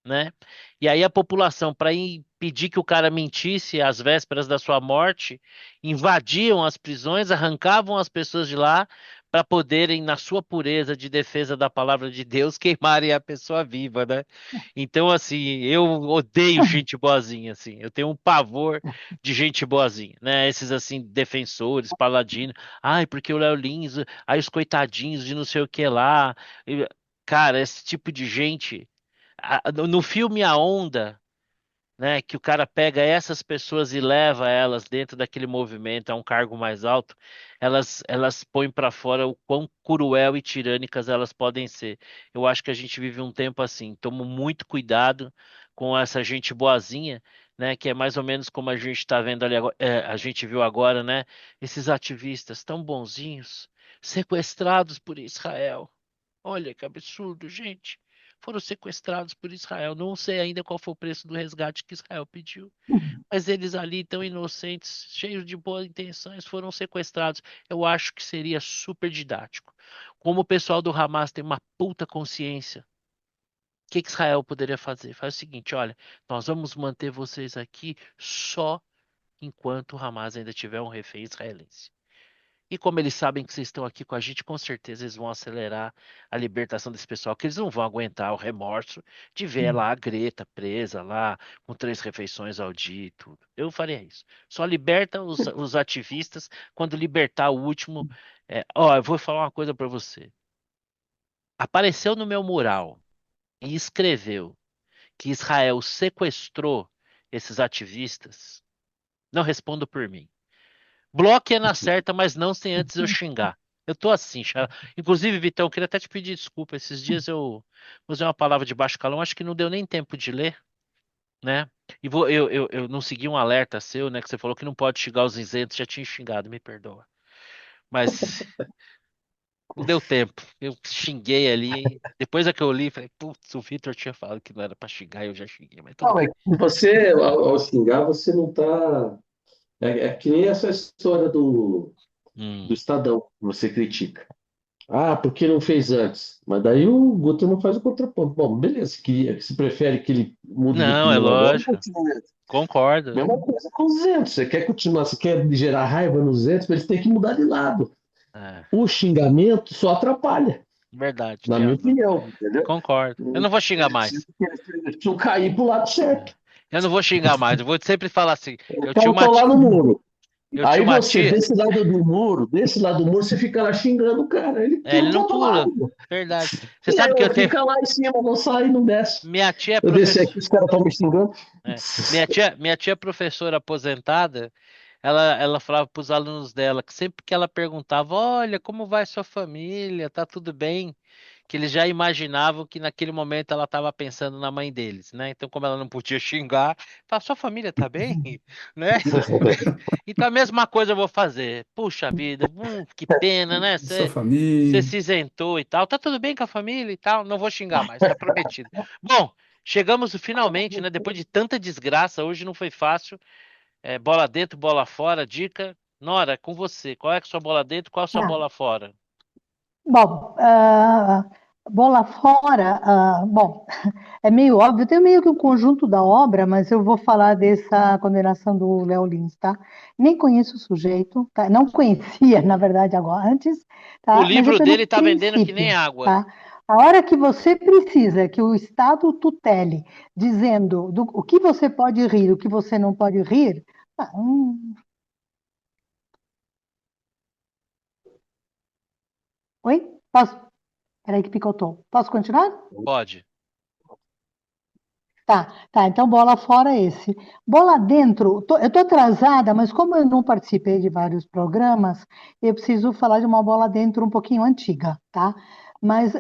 né? E aí a população, para impedir que o cara mentisse às vésperas da sua morte, invadiam as prisões, arrancavam as pessoas de lá para poderem, na sua pureza de defesa da palavra de Deus, queimarem a pessoa viva, né? Então, assim, eu odeio gente boazinha, assim. Eu tenho um pavor de gente boazinha, né? Esses, assim, defensores, paladinos. Ai, porque o Léo Lins, ai, os coitadinhos de não sei o que lá. Cara, esse tipo de gente no filme A Onda, né, que o cara pega essas pessoas e leva elas dentro daquele movimento a um cargo mais alto, elas põem para fora o quão cruel e tirânicas elas podem ser. Eu acho que a gente vive um tempo assim. Tomo muito cuidado com essa gente boazinha, né, que é mais ou menos como a gente está vendo ali agora, a gente viu agora, né, esses ativistas tão bonzinhos sequestrados por Israel. Olha que absurdo, gente. Foram sequestrados por Israel. Não sei ainda qual foi o preço do resgate que Israel pediu, mas eles ali tão inocentes, cheios de boas intenções, foram sequestrados. Eu acho que seria super didático. Como o pessoal do Hamas tem uma puta consciência, o que que Israel poderia fazer? Faz o seguinte, olha, nós vamos manter vocês aqui só enquanto o Hamas ainda tiver um refém israelense. E como eles sabem que vocês estão aqui com a gente, com certeza eles vão acelerar a libertação desse pessoal, que eles não vão aguentar o remorso de ver lá a Greta presa lá, com 3 refeições ao dia e tudo. Eu faria isso. Só liberta os ativistas quando libertar o último. Eu vou falar uma coisa para você. Apareceu no meu mural e escreveu que Israel sequestrou esses ativistas. Não respondo por mim. Bloque é na certa, mas não sem antes eu xingar. Eu tô assim, cara. Inclusive, Vitão, eu queria até te pedir desculpa. Esses dias eu usei uma palavra de baixo calão, acho que não deu nem tempo de ler, né? E eu não segui um alerta seu, né? Que você falou que não pode xingar os isentos, já tinha xingado, me perdoa. Mas não deu tempo. Eu xinguei ali. Depois é que eu li, falei, putz, o Vitor tinha falado que não era pra xingar, eu já xinguei, mas tudo Não, bem. é que você, ao xingar, você não está. É que nem essa história do Hum. Estadão, que você critica. Ah, porque não fez antes? Mas daí o Guto não faz o contraponto. Bom, beleza, que se prefere que ele mude de Não, é opinião agora, lógico. Concordo. mesma coisa com os Zentos. Você quer continuar, você quer gerar raiva nos Zentos, eles têm que mudar de lado. É, O xingamento só atrapalha, verdade, na tem minha razão. opinião, entendeu? Concordo. Eu não vou xingar mais. Eles precisam cair pro lado certo. Eu não vou xingar mais. Eu vou sempre falar assim. Eu tinha Quero uma colar tia, no muro. eu tinha Aí uma você, tia. desse lado do muro, você fica lá xingando o cara. Ele Ele pula pro não outro pula. lado. Verdade. Você E sabe que eu aí tenho. fica lá em cima, não sai, não desce. Minha tia é Eu desci professora. aqui, os caras estão me xingando. Minha tia é professora aposentada. ela falava para os alunos dela que sempre que ela perguntava, olha, como vai sua família? Tá tudo bem? Que eles já imaginavam que naquele momento ela estava pensando na mãe deles, né? Então, como ela não podia xingar, fala, sua família tá bem? Né? Então a mesma coisa eu vou fazer. Puxa vida, que pena, né? Sua Você família. se isentou e tal. Tá tudo bem com a família e tal. Não vou xingar mais, tá prometido. Bom, chegamos finalmente, né? Depois de tanta desgraça, hoje não foi fácil. Bola dentro, bola fora, dica. Nora, com você. Qual é a sua bola dentro, qual é a sua Ah, bola fora? bom, bola fora, bom, é meio óbvio, tem meio que o conjunto da obra, mas eu vou falar dessa condenação do Léo Lins, tá? Nem conheço o sujeito, tá? Não conhecia, na verdade, agora, antes, O tá? Mas é livro pelo dele tá vendendo que nem princípio, água. tá? A hora que você precisa que o Estado tutele, dizendo o que você pode rir, o que você não pode rir, ah, oi? Posso? Peraí que picotou. Posso continuar? Pode. Tá, então bola fora esse. Bola dentro, eu tô atrasada, mas como eu não participei de vários programas, eu preciso falar de uma bola dentro um pouquinho antiga, tá? Mas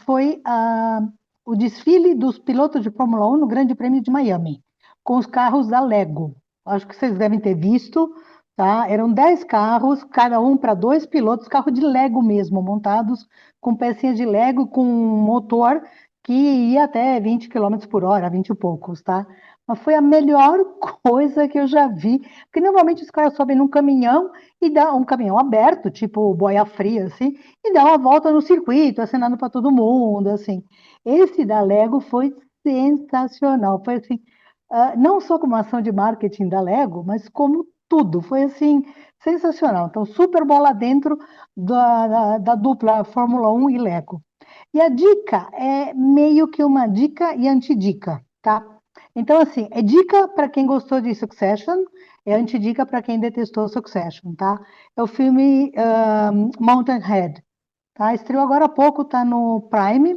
foi o desfile dos pilotos de Fórmula 1 no Grande Prêmio de Miami, com os carros da Lego. Acho que vocês devem ter visto, tá? Eram 10 carros, cada um para dois pilotos, carro de Lego mesmo, montados com pecinhas de Lego, com um motor que ia até 20 quilômetros por hora, 20 e poucos, tá? Mas foi a melhor coisa que eu já vi, porque normalmente os caras sobem num caminhão e dá um caminhão aberto, tipo boia fria, assim, e dá uma volta no circuito, acenando para todo mundo, assim. Esse da Lego foi sensacional, foi assim, não só como ação de marketing da Lego, mas como tudo, foi assim, sensacional. Então, super bola dentro da dupla Fórmula 1 e Lego. E a dica é meio que uma dica e antidica, tá? Então, assim, é dica para quem gostou de Succession, é antidica para quem detestou Succession, tá? É o filme Mountain Head, tá? Estreou agora há pouco, tá no Prime.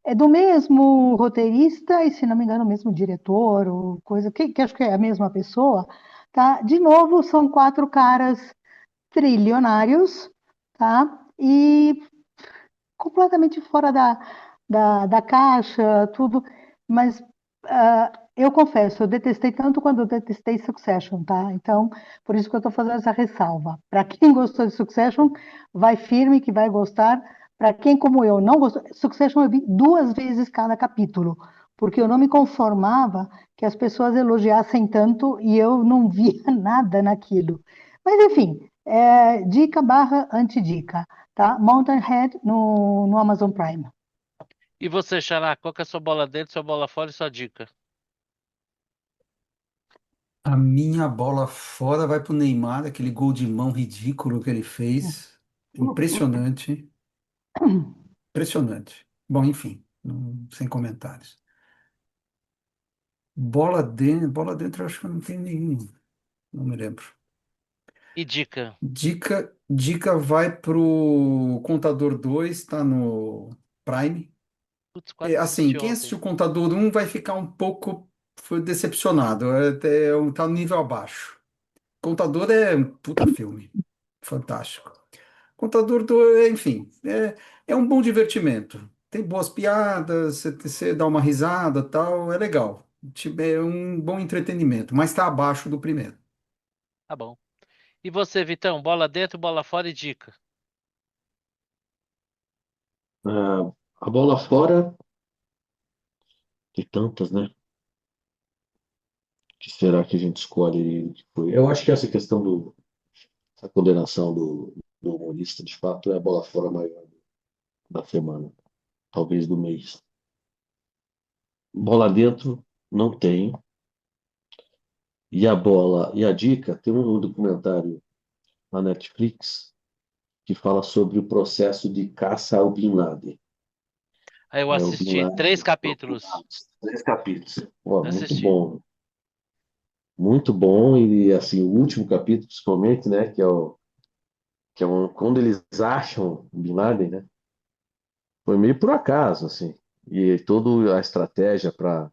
É do mesmo roteirista e, se não me engano, o mesmo diretor, ou coisa que acho que é a mesma pessoa, tá? De novo, são quatro caras trilionários, tá? E completamente fora da caixa, tudo, mas eu confesso, eu detestei tanto quando eu detestei Succession, tá? Então, por isso que eu estou fazendo essa ressalva. Para quem gostou de Succession, vai firme que vai gostar. Para quem, como eu, não gostou, Succession eu vi duas vezes cada capítulo, porque eu não me conformava que as pessoas elogiassem tanto e eu não via nada naquilo. Mas, enfim, dica barra antidica, tá? Mountain Head no Amazon Prime. E você, Xará, qual que é a sua bola dentro, sua bola fora e sua dica? A minha bola fora vai pro Neymar, aquele gol de mão ridículo que ele fez. Impressionante, impressionante. Bom, enfim, sem comentários. Bola dentro, eu acho que eu não tenho nenhum, não me lembro. E dica? Dica vai pro Contador 2, tá no Prime. Putz, quase Assim, assisti quem ontem. assistiu Contador 1 vai ficar um pouco foi decepcionado, tá no nível abaixo. Contador é um puta filme, fantástico. Contador do, enfim, é um bom divertimento. Tem boas piadas, você dá uma risada, tal, é legal. É um bom entretenimento, mas está abaixo do primeiro. Tá bom. E você, Vitão? Bola dentro, bola fora e dica? Ah, a bola fora, de tantas, né? Que será que a gente escolhe? Eu acho que essa questão essa condenação do humorista, de fato, é a bola fora maior da semana, talvez do mês. Bola dentro, não tem. E a dica, tem um documentário na Netflix que fala sobre o processo de caça ao Bin Laden. Aí eu Né? O Bin assisti Laden 3 capítulos. procurado, 3 capítulos. Pô, Assisti. muito bom e assim o último capítulo, principalmente, né, quando eles acham o Bin Laden, né, foi meio por acaso, assim, e toda a estratégia para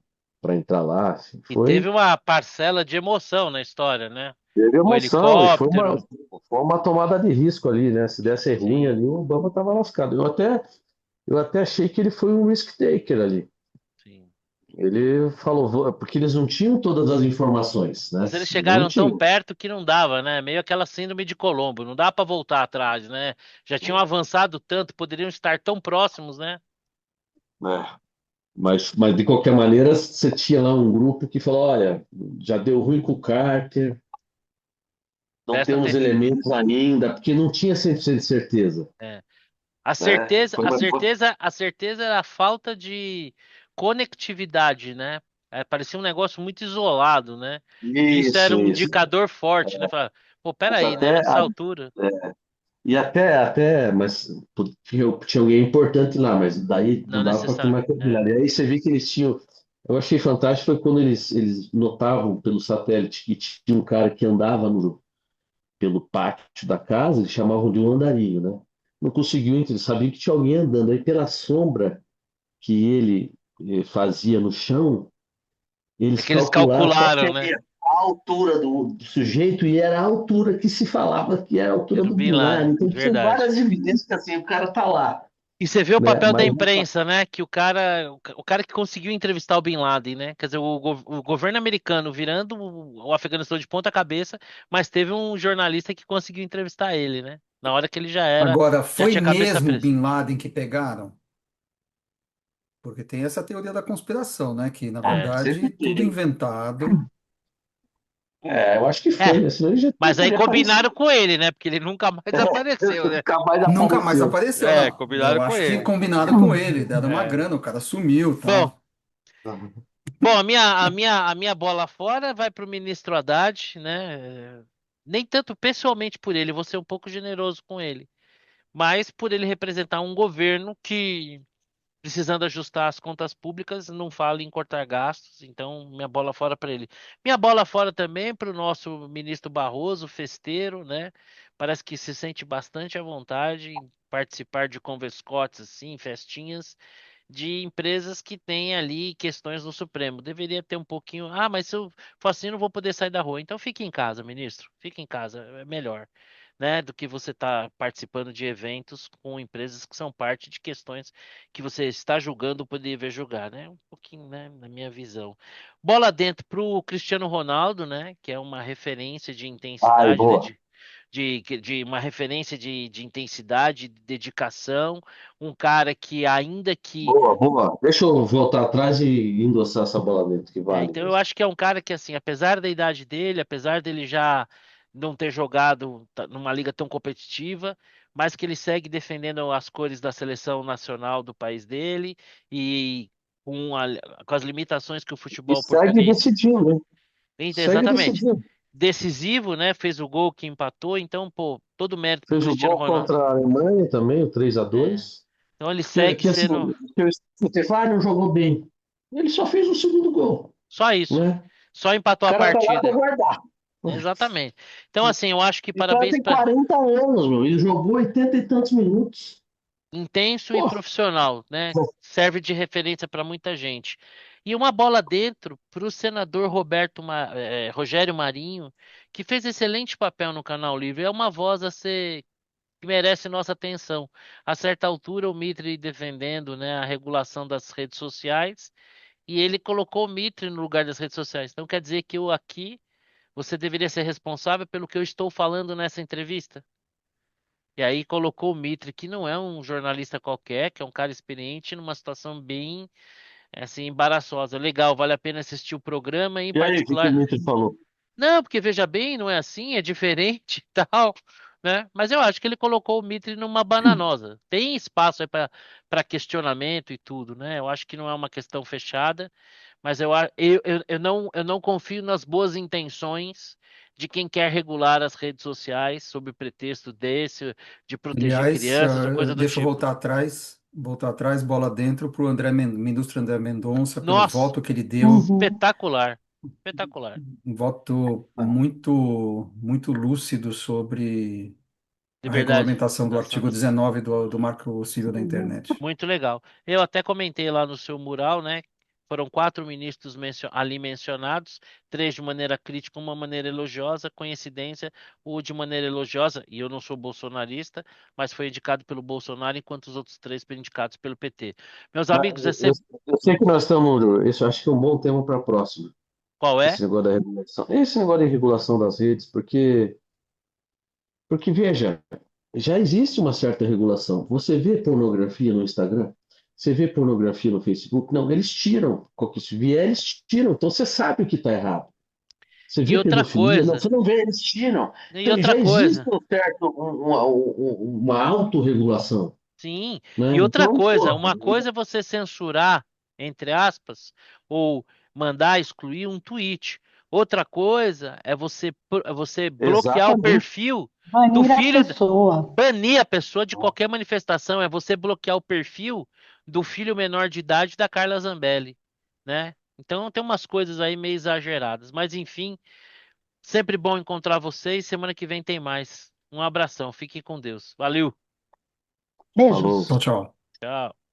entrar lá, assim, E teve foi uma parcela de emoção na história, né? Teve com emoção e helicóptero. foi uma tomada de risco ali, né? Se desse ruim Sim, ali, o Obama estava lascado. Eu até achei que ele foi um risk taker ali. sim. Ele falou, porque eles não tinham todas as informações, né? Mas eles Não chegaram tão tinham. perto que não dava, né? Meio aquela síndrome de Colombo, não dá para voltar atrás, né? Já tinham avançado tanto, poderiam estar tão próximos, né? Né? Mas de qualquer maneira, você tinha lá um grupo que falou: olha, já deu ruim com o Carter, não Testa temos terrível. elementos ainda, porque não tinha 100% de certeza, É. né? A certeza era a falta de conectividade, né? Parecia um negócio muito isolado, né? E isso era Isso, um isso. indicador forte, né? Falar, pô, Mas peraí, né? até, Nessa altura. mas tinha alguém importante lá, mas daí Não não dava para ter necessário. mais credibilidade. E aí você vê que eles tinham. Eu achei fantástico foi quando eles notavam pelo satélite que tinha um cara que andava pelo pátio da casa, eles chamavam de um andarilho, né? Não conseguiu entrar, eles sabiam que tinha alguém andando. Aí pela sombra que ele fazia no chão, É eles que eles calcularam qual calcularam, né? seria a altura do sujeito e era a altura que se falava que era a altura Era o do Bin Bin Laden. Laden, Então tinha verdade. várias evidências que assim, o cara tá lá, E você vê o né? papel da Mas imprensa, né? Que o cara que conseguiu entrevistar o Bin Laden, né? Quer dizer, o governo americano virando o Afeganistão de ponta cabeça, mas teve um jornalista que conseguiu entrevistar ele, né? Na hora que ele Agora, já foi tinha a cabeça mesmo presa. Bin Laden que pegaram? Porque tem essa teoria da conspiração, né? Que, na sempre verdade, tudo tem. inventado. Eu acho que foi, É, né? Senão ele já mas aí teria combinaram aparecido. com ele, né? Porque ele nunca mais apareceu, né? Nunca mais Nunca mais apareceu. apareceu, É, não. combinaram Eu com acho que ele. combinaram com ele, deram uma É. grana, o cara sumiu, e Bom, tal. bom, a minha bola fora vai para o ministro Haddad, né? Nem tanto pessoalmente por ele, vou ser um pouco generoso com ele, mas por ele representar um governo que, precisando ajustar as contas públicas, não fala em cortar gastos, então minha bola fora para ele. Minha bola fora também para o nosso ministro Barroso, festeiro, né? Parece que se sente bastante à vontade em participar de converscotes assim, festinhas de empresas que têm ali questões no Supremo. Deveria ter um pouquinho. Ah, mas se eu for assim, não vou poder sair da rua. Então fique em casa, ministro. Fique em casa, é melhor, né? Do que você estar participando de eventos com empresas que são parte de questões que você está julgando ou poderia julgar, né? Um pouquinho, né? Na minha visão. Bola dentro para o Cristiano Ronaldo, né? Que é uma referência de Ai, intensidade, boa. de uma referência de intensidade, de dedicação, um cara que ainda que Boa, boa. Deixa eu voltar atrás e endossar essa bola dentro, que vale então eu mesmo. acho que é um cara que assim, apesar da idade dele, apesar dele já não ter jogado numa liga tão competitiva, mas que ele segue defendendo as cores da seleção nacional do país dele e com as limitações que o E futebol segue português decidindo, né? tem, Segue exatamente. decidindo. Decisivo, né? Fez o gol que empatou, então, pô, todo mérito pro Fez o Cristiano gol Ronaldo. contra a Alemanha também, o É. 3-2. Então ele Que, segue que assim, sendo que eu escutei falar, não jogou bem. Ele só fez o segundo gol, só isso. né? Só O empatou a cara tá lá para partida. guardar. Exatamente. Então, assim, eu acho que E o cara parabéns tem para 40 anos, meu. Ele jogou 80 e tantos minutos. intenso e Pô, profissional, né? Serve de referência para muita gente. E uma bola dentro para o senador Rogério Marinho, que fez excelente papel no Canal Livre. É uma voz a ser que merece nossa atenção. A certa altura, o Mitre defendendo, né, a regulação das redes sociais, e ele colocou o Mitre no lugar das redes sociais. Então quer dizer que eu aqui, você deveria ser responsável pelo que eu estou falando nessa entrevista? E aí colocou o Mitre, que não é um jornalista qualquer, que é um cara experiente, numa situação bem, assim, embaraçosa. Legal, vale a pena assistir o programa, em e aí, o que, que o particular. Mister falou? Não, porque veja bem, não é assim, é diferente e tal, né? Mas eu acho que ele colocou o Mitre numa bananosa. Tem espaço aí para questionamento e tudo, né? Eu acho que não é uma questão fechada, mas eu não confio nas boas intenções de quem quer regular as redes sociais sob o pretexto de proteger Aliás, crianças ou coisa do deixa eu tipo. voltar atrás, bola dentro para o Ministro André Mendonça, pelo Nossa, voto que ele deu, Uhum. espetacular, espetacular, um voto muito, muito lúcido sobre a liberdade regulamentação do nação artigo das 19 do Marco Civil da Uhum. Internet. Muito legal. Eu até comentei lá no seu mural, né? Foram 4 ministros ali mencionados, 3 de maneira crítica, uma maneira elogiosa. Coincidência, o de maneira elogiosa, e eu não sou bolsonarista, mas foi indicado pelo Bolsonaro, enquanto os outros 3 foram indicados pelo PT. Meus Mas amigos, é eu, sempre... eu sei que nós estamos. Isso eu acho que é um bom tema para a próxima. Qual é? Esse negócio da regulação. Esse negócio da regulação das redes, porque veja, já existe uma certa regulação. Você vê pornografia no Instagram? Você vê pornografia no Facebook? Não, eles tiram. Se vier, eles tiram. Então você sabe o que está errado. Você E vê outra pedofilia? Não, coisa, você não vê, eles tiram. e Então outra já existe coisa, uma autorregulação, sim, né? e outra Então, coisa, pô, uma coisa é você censurar, entre aspas, ou mandar excluir um tweet. Outra coisa é você bloquear o exatamente. perfil do Banir a filho, pessoa. banir a pessoa de qualquer manifestação, é você bloquear o perfil do filho menor de idade da Carla Zambelli, né? Então tem umas coisas aí meio exageradas, mas enfim, sempre bom encontrar vocês. Semana que vem tem mais. Um abração, fiquem com Deus. Valeu, Falou. Beijos. Tchau, tchau. tchau.